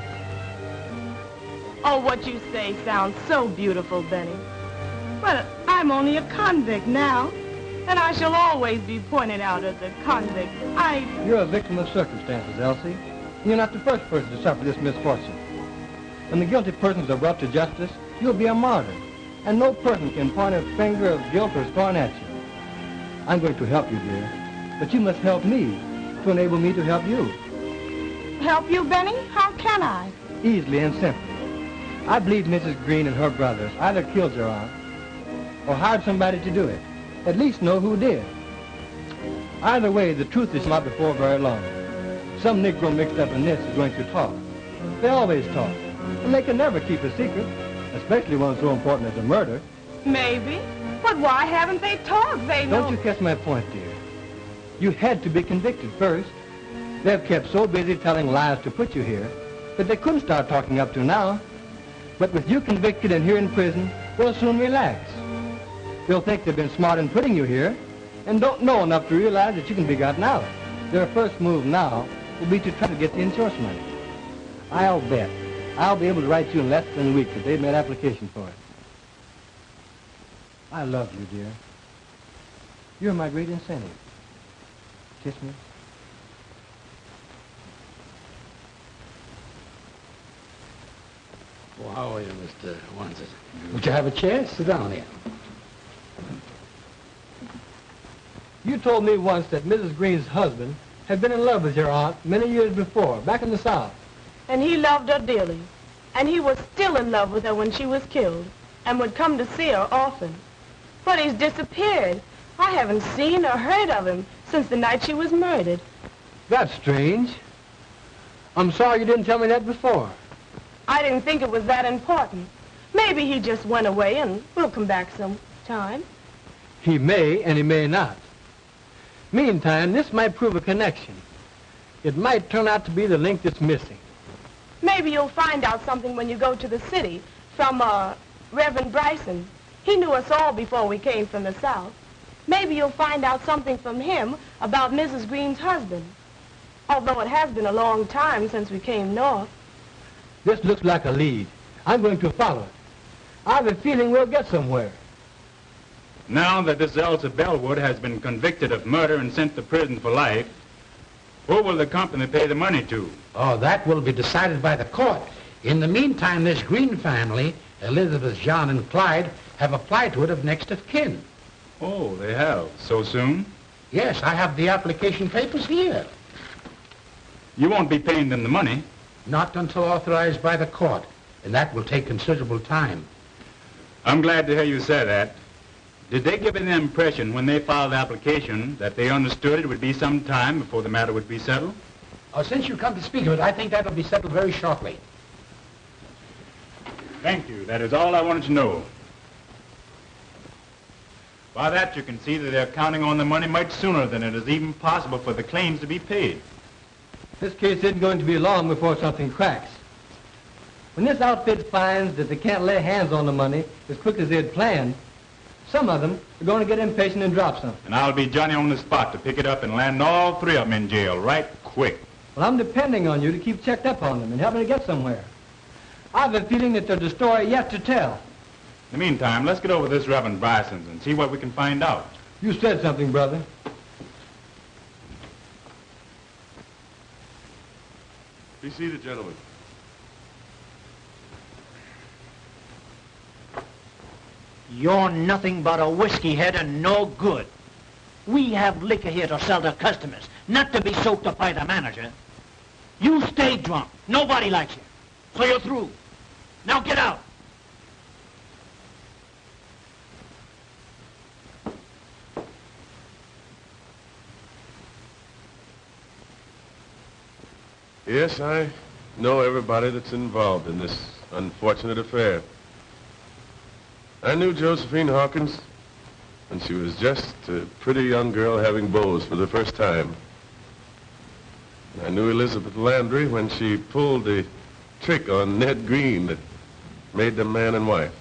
[SPEAKER 7] Oh, what you say sounds so beautiful, Benny. But I'm only a convict now. And I shall always be pointed out as a convict.
[SPEAKER 3] You're a victim of circumstances, Elsie. You're not the first person to suffer this misfortune. When the guilty persons are brought to justice, you'll be a martyr. And no person can point a finger of guilt or scorn at you. I'm going to help you, dear. But you must help me to enable me to help you.
[SPEAKER 7] Help you, Benny? How can I?
[SPEAKER 3] Easily and simply. I believe Mrs. Green and her brothers either killed your aunt or hired somebody to do it. At least know who did. Either way, the truth is not before very long. Some Negro mixed up in this is going to talk. They always talk. And they can never keep a secret, especially one so important as a murder.
[SPEAKER 7] Maybe. But why haven't they talked? They know...
[SPEAKER 3] Don't you catch my point, dear? You had to be convicted first. They've kept so busy telling lies to put you here that they couldn't start talking up to now. But with you convicted and here in prison, they'll soon relax. They'll think they've been smart in putting you here and don't know enough to realize that you can be gotten out. Their first move now will be to try to get the insurance money. I'll bet I'll be able to write you in less than a week that they've made application for it. I love you, dear. You're my great incentive. Kiss me.
[SPEAKER 12] Well, how are you, Mr. Wanson? Would you have a chair? Sit down here.
[SPEAKER 3] You told me once that Mrs. Green's husband had been in love with your aunt many years before, back in the South.
[SPEAKER 7] And he loved her dearly. And he was still in love with her when she was killed and would come to see her often. But he's disappeared. I haven't seen or heard of him since the night she was murdered.
[SPEAKER 3] That's strange. I'm sorry you didn't tell me that before.
[SPEAKER 7] I didn't think it was that important. Maybe he just went away and we'll come back sometime.
[SPEAKER 3] He may and he may not. Meantime, this might prove a connection. It might turn out to be the link that's missing.
[SPEAKER 7] Maybe you'll find out something when you go to the city from, Reverend Bryson. He knew us all before we came from the South. Maybe you'll find out something from him about Mrs. Green's husband. Although it has been a long time since we came north.
[SPEAKER 3] This looks like a lead. I'm going to follow it. I have a feeling we'll get somewhere.
[SPEAKER 9] Now that this Elsa Bellwood has been convicted of murder and sent to prison for life, who will the company pay the money to?
[SPEAKER 12] Oh, that will be decided by the court. In the meantime, this Green family, Elizabeth, John, and Clyde, have applied to it of next of kin.
[SPEAKER 9] Oh, they have? So soon?
[SPEAKER 12] Yes, I have the application papers here.
[SPEAKER 9] You won't be paying them the money?
[SPEAKER 12] Not until authorized by the court, and that will take considerable time.
[SPEAKER 9] I'm glad to hear you say that. Did they give you the impression when they filed the application that they understood it would be some time before the matter would be settled?
[SPEAKER 12] Oh, since you come to speak of it, I think that will be settled very shortly.
[SPEAKER 9] Thank you. That is all I wanted to know. By that, you can see that they're counting on the money much sooner than it is even possible for the claims to be paid.
[SPEAKER 3] This case isn't going to be long before something cracks. When this outfit finds that they can't lay hands on the money as quick as they had planned,
[SPEAKER 5] some of them are going to get impatient and drop something.
[SPEAKER 9] And I'll be Johnny on the spot to pick it up and land all three of them in jail right quick.
[SPEAKER 5] Well, I'm depending on you to keep checked up on them and help me to get somewhere. I have a feeling that there's a story yet to tell.
[SPEAKER 9] In the meantime, let's get over this Reverend Bryson's and see what we can find out.
[SPEAKER 5] You said something, brother.
[SPEAKER 13] Be seated, gentlemen.
[SPEAKER 6] You're nothing but a whiskey head and no good. We have liquor here to sell to customers, not to be soaked up by the manager. You stay drunk. Nobody likes you. So you're through. Now get out.
[SPEAKER 13] Yes, I know everybody that's involved in this unfortunate affair. I knew Josephine Hawkins when she was just a pretty young girl having beaus for the first time. I knew Elizabeth Landry when she pulled the trick on Ned Green that made them man and wife.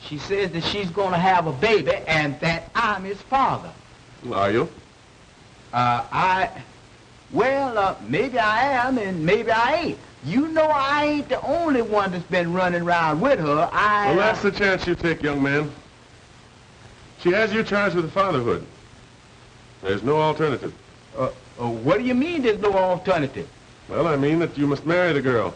[SPEAKER 6] She says that she's going to have a baby and that I'm his father.
[SPEAKER 13] Are you?
[SPEAKER 6] Maybe I am and maybe I ain't. You know I ain't the only one that's been running around with her.
[SPEAKER 13] Well, that's the chance you take, young man. She has you charged with fatherhood. There's no alternative.
[SPEAKER 6] What do you mean there's no alternative?
[SPEAKER 13] Well, I mean that you must marry the girl.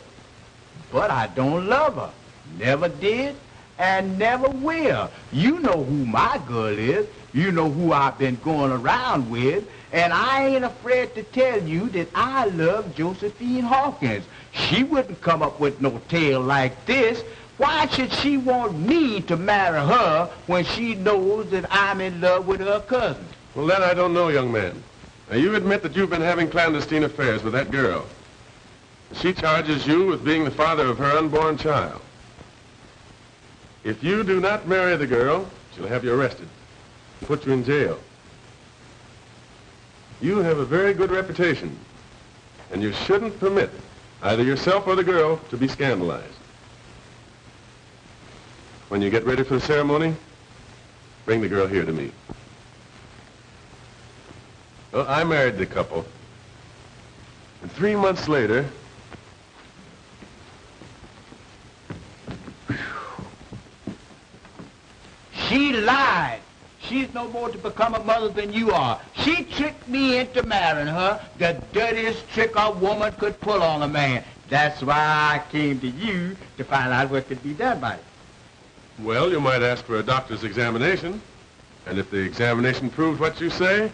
[SPEAKER 6] But I don't love her. Never did and never will. You know who my girl is. You know who I've been going around with. And I ain't afraid to tell you that I love Josephine Hawkins. She wouldn't come up with no tale like this. Why should she want me to marry her when she knows that I'm in love with her cousin?
[SPEAKER 13] Well, that I don't know, young man. Now, you admit that you've been having clandestine affairs with that girl. She charges you with being the father of her unborn child. If you do not marry the girl, she'll have you arrested and put you in jail. You have a very good reputation, and you shouldn't permit either yourself or the girl to be scandalized. When you get ready for the ceremony, bring the girl here to me. Well, I married the couple, and 3 months later,
[SPEAKER 6] she lied. She's no more to become a mother than you are. She tricked me into marrying her, the dirtiest trick a woman could pull on a man. That's why I came to you to find out what could be done by it.
[SPEAKER 13] well, you might ask for a doctor's examination, and if the examination proves what you say,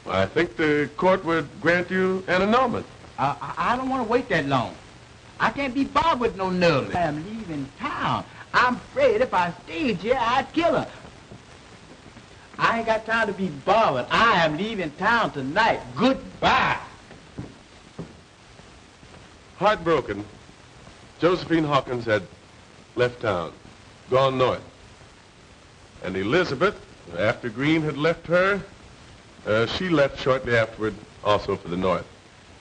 [SPEAKER 13] I think the court would grant you an annulment.
[SPEAKER 6] I don't want to wait that long. I can't be bothered with no nerves. I am leaving town. I'm afraid if I stayed here, I'd kill her. I ain't got time to be bothered. I am leaving town tonight. Goodbye.
[SPEAKER 13] Heartbroken, Josephine Hawkins had left town, gone north. And Elizabeth, after Green had left her, she left shortly afterward also for the north.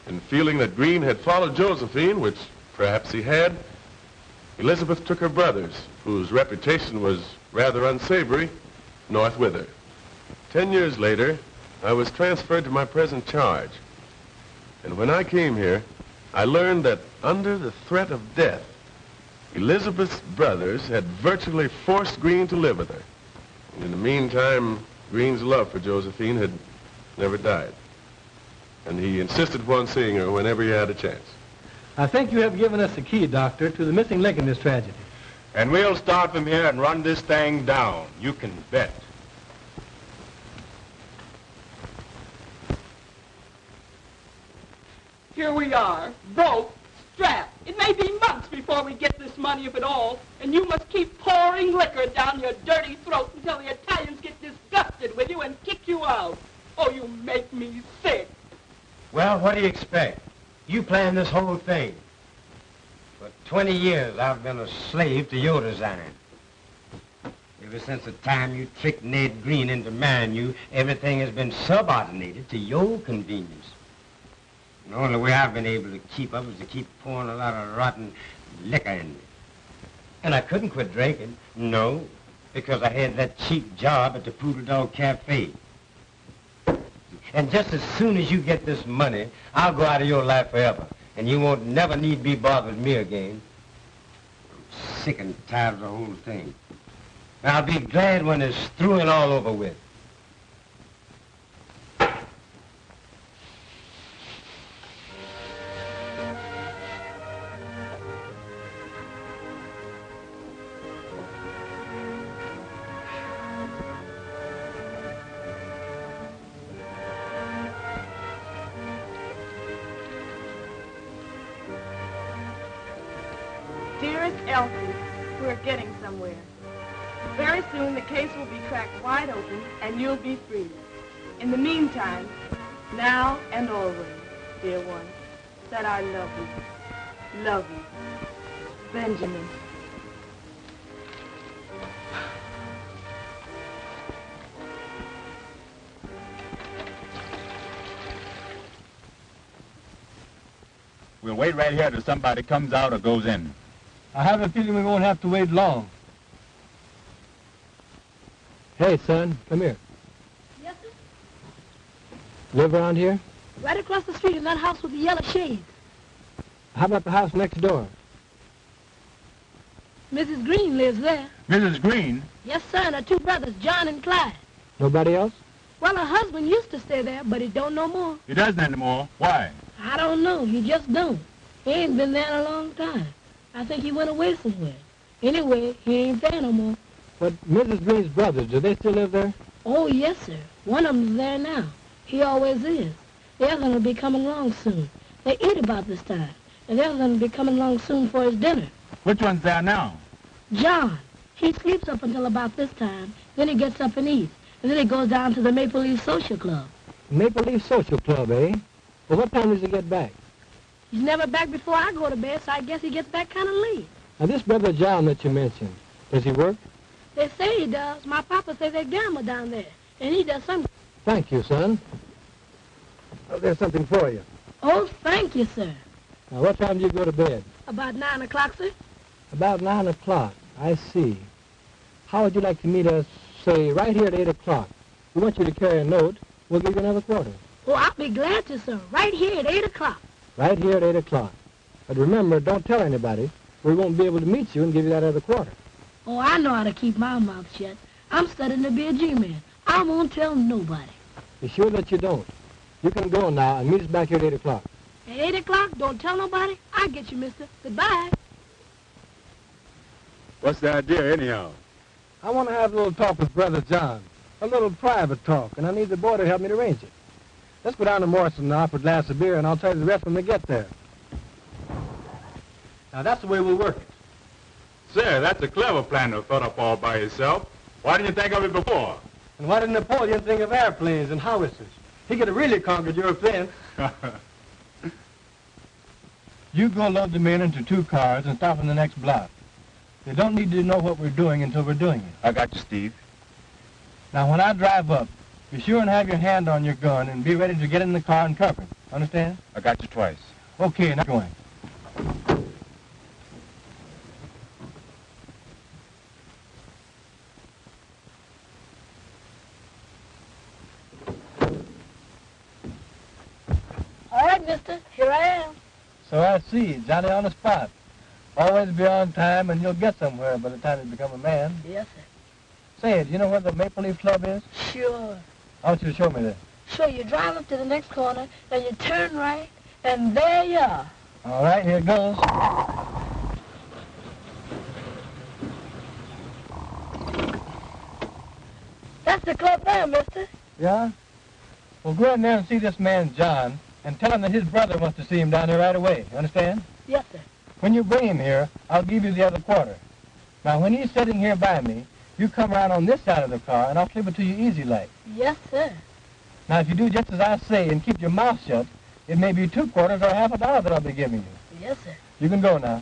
[SPEAKER 13] And feeling that Green had followed Josephine, which perhaps he had, Elizabeth took her brothers, whose reputation was rather unsavory, north with her. 10 years later, I was transferred to my present charge. And when I came here, I learned that under the threat of death, Elizabeth's brothers had virtually forced Green to live with her. And in the meantime, Green's love for Josephine had never died. And he insisted upon seeing her whenever he had a chance.
[SPEAKER 5] I think you have given us the key, Doctor, to the missing link in this tragedy.
[SPEAKER 9] And we'll start from here and run this thing down. You can bet.
[SPEAKER 4] Here we are, broke, strapped. It may be months before we get this money, if at all, and you must keep pouring liquor down your dirty throat until the Italians get disgusted with you and kick you out. Oh, you make me sick.
[SPEAKER 8] Well, what do you expect? You planned this whole thing. For 20 years, I've been a slave to your design. Ever since the time you tricked Ned Green into marrying you, everything has been subordinated to your convenience. The only way I've been able to keep up is to keep pouring a lot of rotten liquor in me.
[SPEAKER 3] And I couldn't quit drinking. No, because I had that cheap job at the Poodle Dog Cafe. And just as soon as you get this money, I'll go out of your life forever. And you won't never need be bothered with me again. I'm sick and tired of the whole thing. And I'll be glad when it's through and all over with.
[SPEAKER 7] Dearest Elsie, we're getting somewhere. Very soon the case will be cracked wide open and you'll be free. In the meantime, now and always, dear one, that I love you. Love you. Benjamin.
[SPEAKER 9] We'll wait right here till somebody comes out or goes in.
[SPEAKER 5] I have a feeling we won't have to wait long. Hey, son, come here.
[SPEAKER 14] Yes, sir?
[SPEAKER 5] Live around here?
[SPEAKER 14] Right across the street in that house with the yellow shades.
[SPEAKER 5] How about the house next door?
[SPEAKER 14] Mrs. Green lives there.
[SPEAKER 9] Mrs. Green?
[SPEAKER 14] Yes, sir, and her two brothers, John and Clyde.
[SPEAKER 5] Nobody else?
[SPEAKER 14] Well, her husband used to stay there, but he don't no more.
[SPEAKER 9] He doesn't anymore. Why?
[SPEAKER 14] I don't know. He just don't. He ain't been there in a long time. I think he went away somewhere. Anyway, he ain't there no more.
[SPEAKER 5] But Mrs. Green's brothers, do they still live there?
[SPEAKER 14] Oh, yes, sir. One of them's there now. He always is. The other one will be coming along soon. They eat about this time. And the other one will be coming along soon for his dinner.
[SPEAKER 9] Which one's there now?
[SPEAKER 14] John. He sleeps up until about this time. Then he gets up and eats. And then he goes down to the Maple Leaf Social Club.
[SPEAKER 5] Maple Leaf Social Club, eh? Well, what time does he get back?
[SPEAKER 14] He's never back before I go to bed, so I guess he gets back kind of late.
[SPEAKER 5] Now, this brother John that you mentioned, does he work?
[SPEAKER 14] They say he does. My papa says they gamble down there. And he does something.
[SPEAKER 5] Thank you, son. Oh, there's something for you.
[SPEAKER 14] Oh, thank you, sir.
[SPEAKER 5] Now, what time do you go to bed?
[SPEAKER 14] About 9 o'clock, sir.
[SPEAKER 5] About 9 o'clock. I see. How would you like to meet us, say, right here at 8 o'clock? We want you to carry a note. We'll give you another quarter.
[SPEAKER 14] Oh, I'll be glad to, sir. Right here at 8 o'clock.
[SPEAKER 5] Right here at 8 o'clock. But remember, don't tell anybody. We won't be able to meet you and give you that other quarter.
[SPEAKER 14] Oh, I know how to keep my mouth shut. I'm studying to be a G-man. I won't tell nobody.
[SPEAKER 5] Be sure that you don't. You can go now and meet us back here at 8 o'clock.
[SPEAKER 14] At 8 o'clock, don't tell nobody. I'll get you, mister. Goodbye.
[SPEAKER 9] What's the idea, anyhow?
[SPEAKER 5] I want to have a little talk with Brother John. A little private talk, and I need the boy to help me to arrange it. Let's go down to Morrison now for a glass of beer, and I'll tell you the rest when we get there. Now, that's the way we'll work it.
[SPEAKER 9] Sir, that's a clever plan to thought up all by yourself. Why didn't you think of it before?
[SPEAKER 5] And why didn't Napoleon think of airplanes and howitzers? He could have really conquered Europe then. You go load the men into 2 cars and stop in the next block. They don't need to know what we're doing until we're doing it.
[SPEAKER 9] I got you, Steve.
[SPEAKER 5] Now, when I drive up, be sure and have your hand on your gun and be ready to get in the car and cover it. Understand?
[SPEAKER 9] I got you twice.
[SPEAKER 5] Okay, now going.
[SPEAKER 14] All right, mister. Here I am.
[SPEAKER 5] So I see. Johnny on the spot. Always be on time and you'll get somewhere by the time you become a man.
[SPEAKER 14] Yes, sir.
[SPEAKER 5] Say, do you know where the Maple Leaf Club is?
[SPEAKER 14] Sure.
[SPEAKER 5] I want you to show me that.
[SPEAKER 14] So you drive up to the next corner, and you turn right, and there you are.
[SPEAKER 5] All right, here it goes.
[SPEAKER 14] That's the club there, mister.
[SPEAKER 5] Yeah? Well, go in there and see this man, John, and tell him that his brother wants to see him down there right away. You understand?
[SPEAKER 14] Yes, sir.
[SPEAKER 5] When you bring him here, I'll give you the other quarter. Now, when he's sitting here by me, you come around on this side of the car, and I'll slip it to you easy like.
[SPEAKER 14] Yes, sir.
[SPEAKER 5] Now, if you do just as I say and keep your mouth shut, it may be 2 quarters or half a dollar that I'll be giving you.
[SPEAKER 14] Yes, sir.
[SPEAKER 5] You can go now.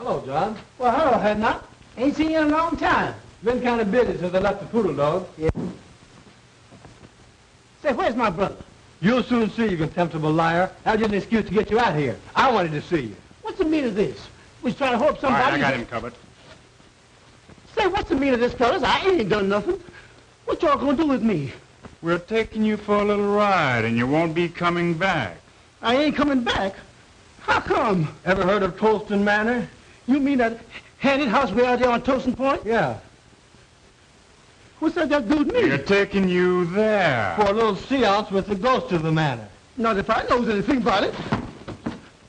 [SPEAKER 5] Hello, John.
[SPEAKER 3] Well, hello, Edna. Ain't seen you in a long time.
[SPEAKER 5] Been kind of busy since I left the poodle dog.
[SPEAKER 3] Yeah. Say, where's my brother?
[SPEAKER 5] You'll soon see, you contemptible liar. That was just an excuse to get you out here. I wanted to see you.
[SPEAKER 3] What's the meaning of this? We was trying to hope
[SPEAKER 9] All
[SPEAKER 3] somebody...
[SPEAKER 9] right, I got him covered.
[SPEAKER 3] Say, what's the meaning of this, fellas? I ain't done nothing. What y'all gonna do with me?
[SPEAKER 9] We're taking you for a little ride, and you won't be coming back.
[SPEAKER 3] I ain't coming back. How come?
[SPEAKER 5] Ever heard of Tolston Manor?
[SPEAKER 3] You mean that handy house way out there on Tolston Point?
[SPEAKER 5] Yeah.
[SPEAKER 3] What's that got to do with me?
[SPEAKER 9] We're taking you there.
[SPEAKER 5] For a little seance with the ghost of the manor.
[SPEAKER 3] Not if I knows anything about it.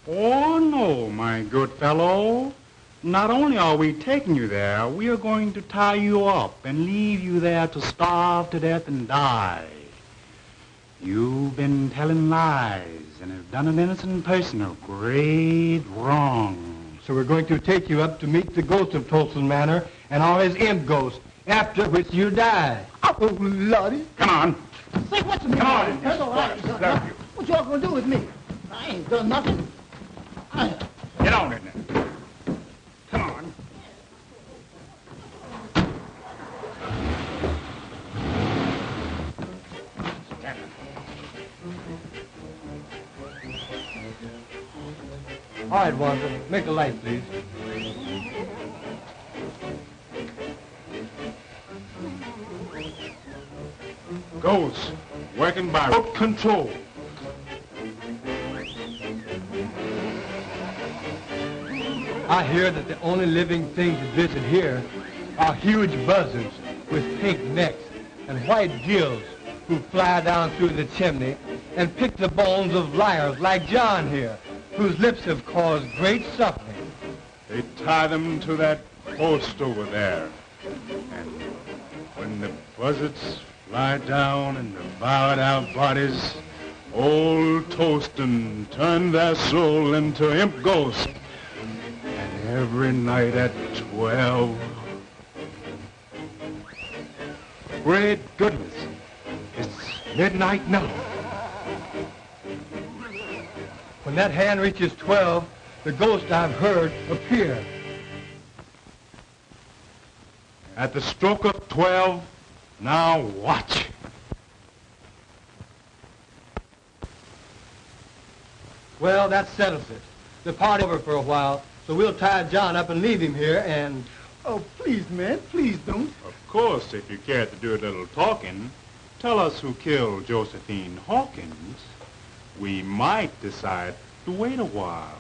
[SPEAKER 9] Oh, no, my good fellow. Not only are we taking you there, we are going to tie you up and leave you there to starve to death and die. You've been telling lies and have done an innocent person a great wrong.
[SPEAKER 5] So we're going to take you up to meet the ghost of Tolston Manor and all his imp ghosts, after which you die.
[SPEAKER 3] Oh, Lordy.
[SPEAKER 9] Come on.
[SPEAKER 3] Say, what's the meaning?
[SPEAKER 9] Come on.
[SPEAKER 3] Hello, I ain't done nothing. What y'all gonna do with me? I ain't done nothing.
[SPEAKER 9] Get on it now. Come on.
[SPEAKER 5] All right, Walter. Make a light, please.
[SPEAKER 9] Ghosts working by remote control.
[SPEAKER 5] I hear that the only living things that visit here are huge buzzards with pink necks and white gills who fly down through the chimney and pick the bones of liars like John here, whose lips have caused great suffering.
[SPEAKER 9] They tie them to that post over there. And when the buzzards fly down and devour our bodies, old Tolston turned their soul into imp ghosts. And every night at 12... Great goodness, it's midnight now.
[SPEAKER 5] When that hand reaches 12, the ghost I've heard appear.
[SPEAKER 9] At the stroke of 12, now watch.
[SPEAKER 5] Well, that settles it. The party's over for a while, so we'll tie John up and leave him here and...
[SPEAKER 3] Oh, please, man, please don't.
[SPEAKER 9] Of course, if you care to do a little talking, tell us who killed Josephine Hawkins. We might decide to wait a while.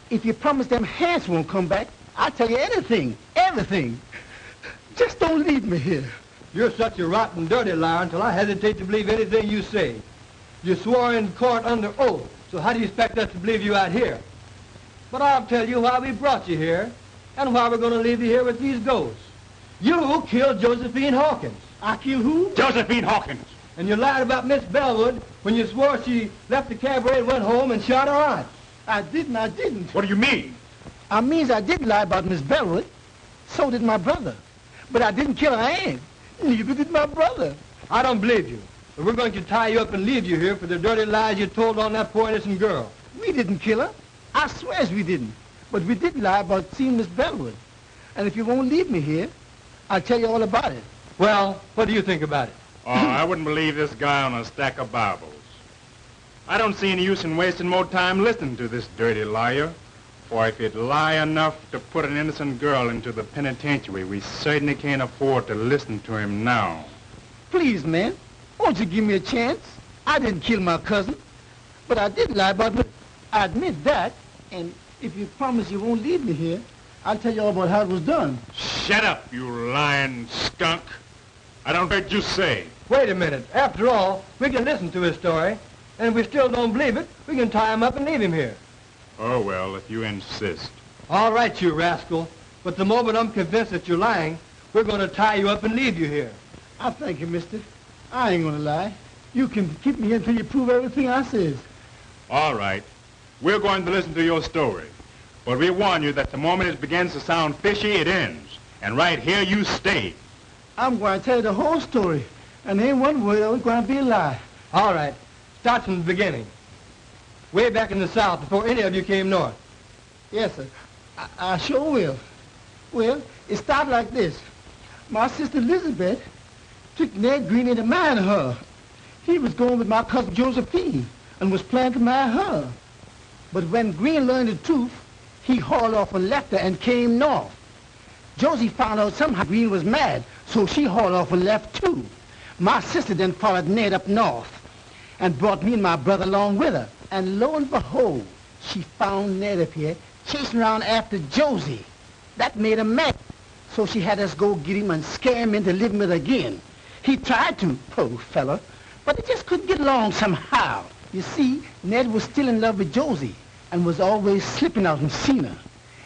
[SPEAKER 3] If you promise them hands won't come back, I'll tell you anything, everything. Just don't leave me here.
[SPEAKER 5] You're such a rotten, dirty liar until I hesitate to believe anything you say. You swore in court under oath, so how do you expect us to believe you out here? But I'll tell you why we brought you here, and why we're going to leave you here with these ghosts. You killed Josephine Hawkins.
[SPEAKER 3] I killed who?
[SPEAKER 9] Josephine Hawkins!
[SPEAKER 5] And you lied about Miss Bellwood when you swore she left the cabaret and went home and shot her aunt.
[SPEAKER 3] I didn't.
[SPEAKER 9] What do you mean?
[SPEAKER 3] I means I didn't lie about Miss Bellwood. So did my brother. But I didn't kill her aunt. Neither did my brother.
[SPEAKER 5] I don't believe you. But we're going to tie you up and leave you here for the dirty lies you told on that poor innocent girl.
[SPEAKER 3] We didn't kill her. I swears we didn't. But we did lie about seeing Miss Bellwood. And if you won't leave me here, I'll tell you all about it.
[SPEAKER 5] Well, what do you think about it?
[SPEAKER 9] Oh, I wouldn't believe this guy on a stack of Bibles. I don't see any use in wasting more time listening to this dirty liar. For if he'd lie enough to put an innocent girl into the penitentiary, we certainly can't afford to listen to him now.
[SPEAKER 3] Please, man, won't you give me a chance? I didn't kill my cousin, but I did lie about it. I admit that, and if you promise you won't leave me here, I'll tell you all about how it was done.
[SPEAKER 9] Shut up, you lying skunk. I don't heard you say.
[SPEAKER 5] Wait a minute. After all, we can listen to his story, and if we still don't believe it, we can tie him up and leave him here.
[SPEAKER 9] Oh, well, if you insist.
[SPEAKER 5] All right, you rascal. But the moment I'm convinced that you're lying, we're going to tie you up and leave you here.
[SPEAKER 3] I thank you, mister. I ain't gonna lie. You can keep me here until you prove everything I says.
[SPEAKER 9] All right. We're going to listen to your story. But we warn you that the moment it begins to sound fishy, it ends. And right here you stay.
[SPEAKER 3] I'm going to tell you the whole story. And ain't one word of it going to be a lie.
[SPEAKER 5] All right. Start from the beginning. Way back in the South, before any of you came north.
[SPEAKER 3] Yes, sir.
[SPEAKER 15] I sure will. Well, it started like this. My sister Elizabeth took Ned Green into marrying her. He was going with my cousin Josephine and was planning to marry her. But when Green learned the truth, he hauled off and left her and came north. Josie found out somehow Green was mad, so she hauled off and left too. My sister then followed Ned up north and brought me and my brother along with her. And lo and behold, she found Ned up here chasing around after Josie. That made her mad. So she had us go get him and scare him into living with her again. He tried to, poor fella, but he just couldn't get along somehow. You see, Ned was still in love with Josie and was always slipping out and seen her.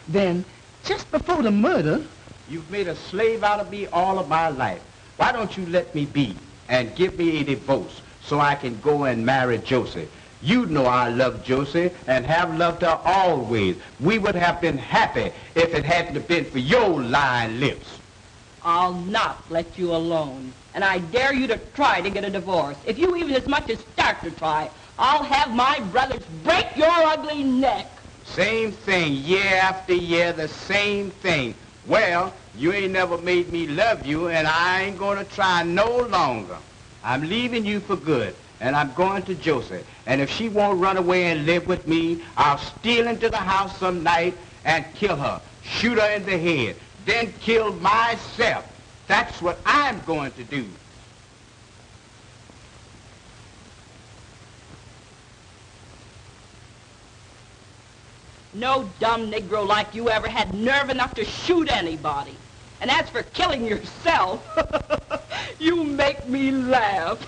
[SPEAKER 15] Then, just before the murder...
[SPEAKER 16] You've made a slave out of me all of my life. Why don't you let me be and give me a divorce so I can go and marry Josie? You know I love Josie and have loved her always. We would have been happy if it hadn't been for your lying lips.
[SPEAKER 4] I'll not let you alone. And I dare you to try to get a divorce. If you even as much as start to try, I'll have my brothers break your ugly neck.
[SPEAKER 16] Same thing, year after year, the same thing. Well, you ain't never made me love you, and I ain't gonna try no longer. I'm leaving you for good, and I'm going to Josie. And if she won't run away and live with me, I'll steal into the house some night and kill her, shoot her in the head, then kill myself. That's what I'm going to do.
[SPEAKER 4] No dumb Negro like you ever had nerve enough to shoot anybody. And as for killing yourself, you make me laugh.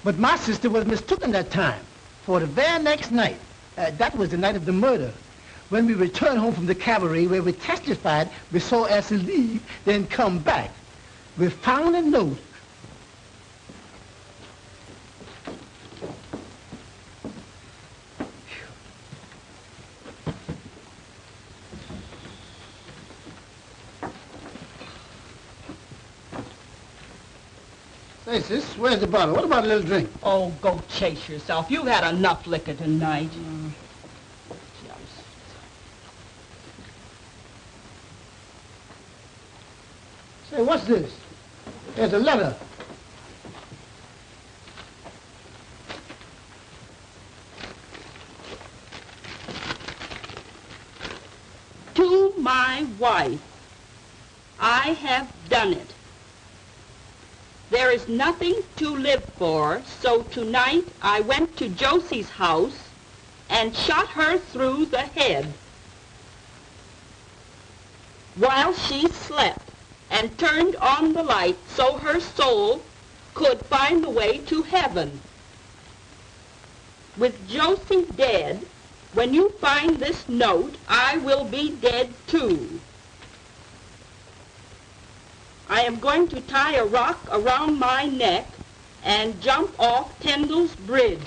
[SPEAKER 15] But my sister was mistaken that time. For the very next night, that was the night of the murder, when we returned home from the cabaret where we testified we saw Elsie leave, then come back. We found a note. Say, sis, where's the bottle? What about a little drink?
[SPEAKER 4] Oh, go chase yourself. You've had enough liquor tonight.
[SPEAKER 15] Say, what's this? There's a letter.
[SPEAKER 4] To my wife, I have done it. There is nothing to live for, so tonight I went to Josie's house and shot her through the head while she slept and turned on the light so her soul could find the way to heaven. With Josie dead, when you find this note, I will be dead too. I am going to tie a rock around my neck and jump off Tyndall's Bridge.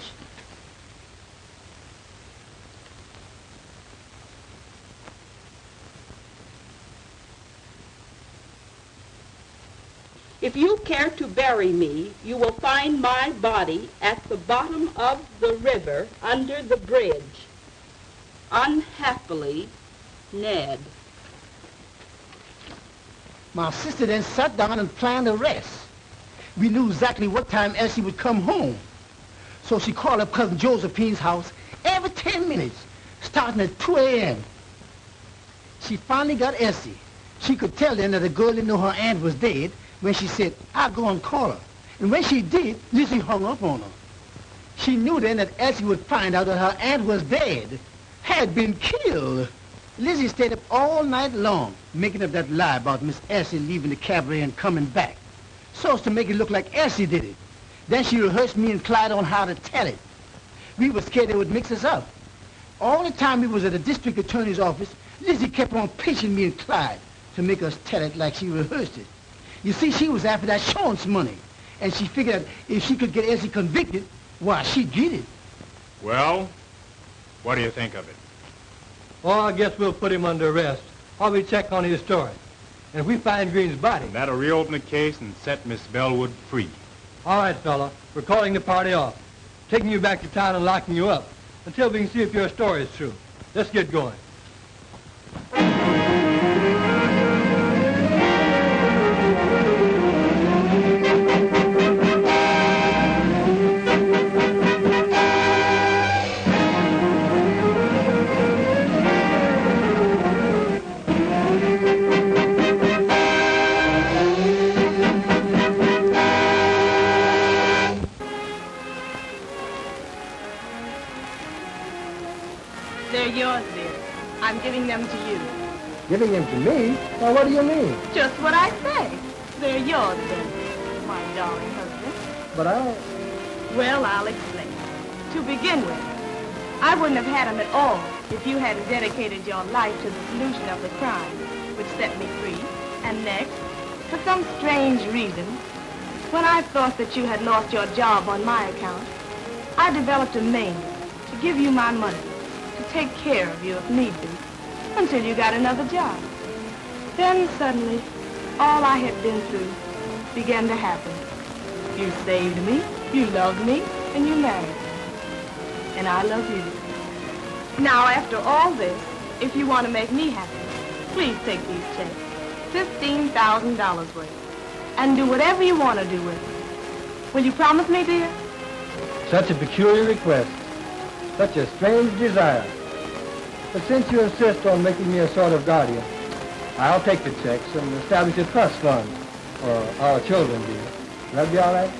[SPEAKER 4] If you care to bury me, you will find my body at the bottom of the river under the bridge. Unhappily, Ned.
[SPEAKER 15] My sister then sat down and planned the rest. We knew exactly what time Elsie would come home. So she called up Cousin Josephine's house every 10 minutes, starting at 2 a.m. She finally got Elsie. She could tell then that the girl didn't know her aunt was dead when she said, I'll go and call her. And when she did, Lizzie hung up on her. She knew then that Elsie would find out that her aunt was dead, had been killed. Lizzie stayed up all night long, making up that lie about Miss Elsie leaving the cabaret and coming back, so as to make it look like Elsie did it. Then she rehearsed me and Clyde on how to tell it. We were scared they would mix us up. All the time we was at the district attorney's office, Lizzie kept on pinching me and Clyde to make us tell it like she rehearsed it. You see, she was after that insurance money, and she figured that if she could get Elsie convicted, why, she'd get it.
[SPEAKER 9] Well, what do you think of it?
[SPEAKER 5] Well, I guess we'll put him under arrest while we check on his story. And if we find Green's body...
[SPEAKER 9] That'll reopen the case and set Miss Bellwood free.
[SPEAKER 5] All right, fella. We're calling the party off, taking you back to town and locking you up until we can see if your story is true. Let's get going.
[SPEAKER 7] They're yours, dear. I'm giving them to you.
[SPEAKER 5] Giving him to me? Now, what do you mean?
[SPEAKER 7] Just what I say. They're yours, then, my darling husband.
[SPEAKER 5] But
[SPEAKER 7] Well, I'll explain. To begin with, I wouldn't have had them at all if you hadn't dedicated your life to the solution of the crime, which set me free. And next, for some strange reason, when I thought that you had lost your job on my account, I developed a mania to give you my money, to take care of you if need be, until you got another job. Then suddenly, all I had been through began to happen. You saved me, you loved me, and you married me. And I love you. Now, after all this, if you want to make me happy, please take these checks, $15,000 worth, and do whatever you want to do with it. Will you promise me, dear?
[SPEAKER 5] such a peculiar request, such a strange desire. But since you insist on making me a sort of guardian, I'll take the checks and establish a trust fund for our children, dear. Will that be all right?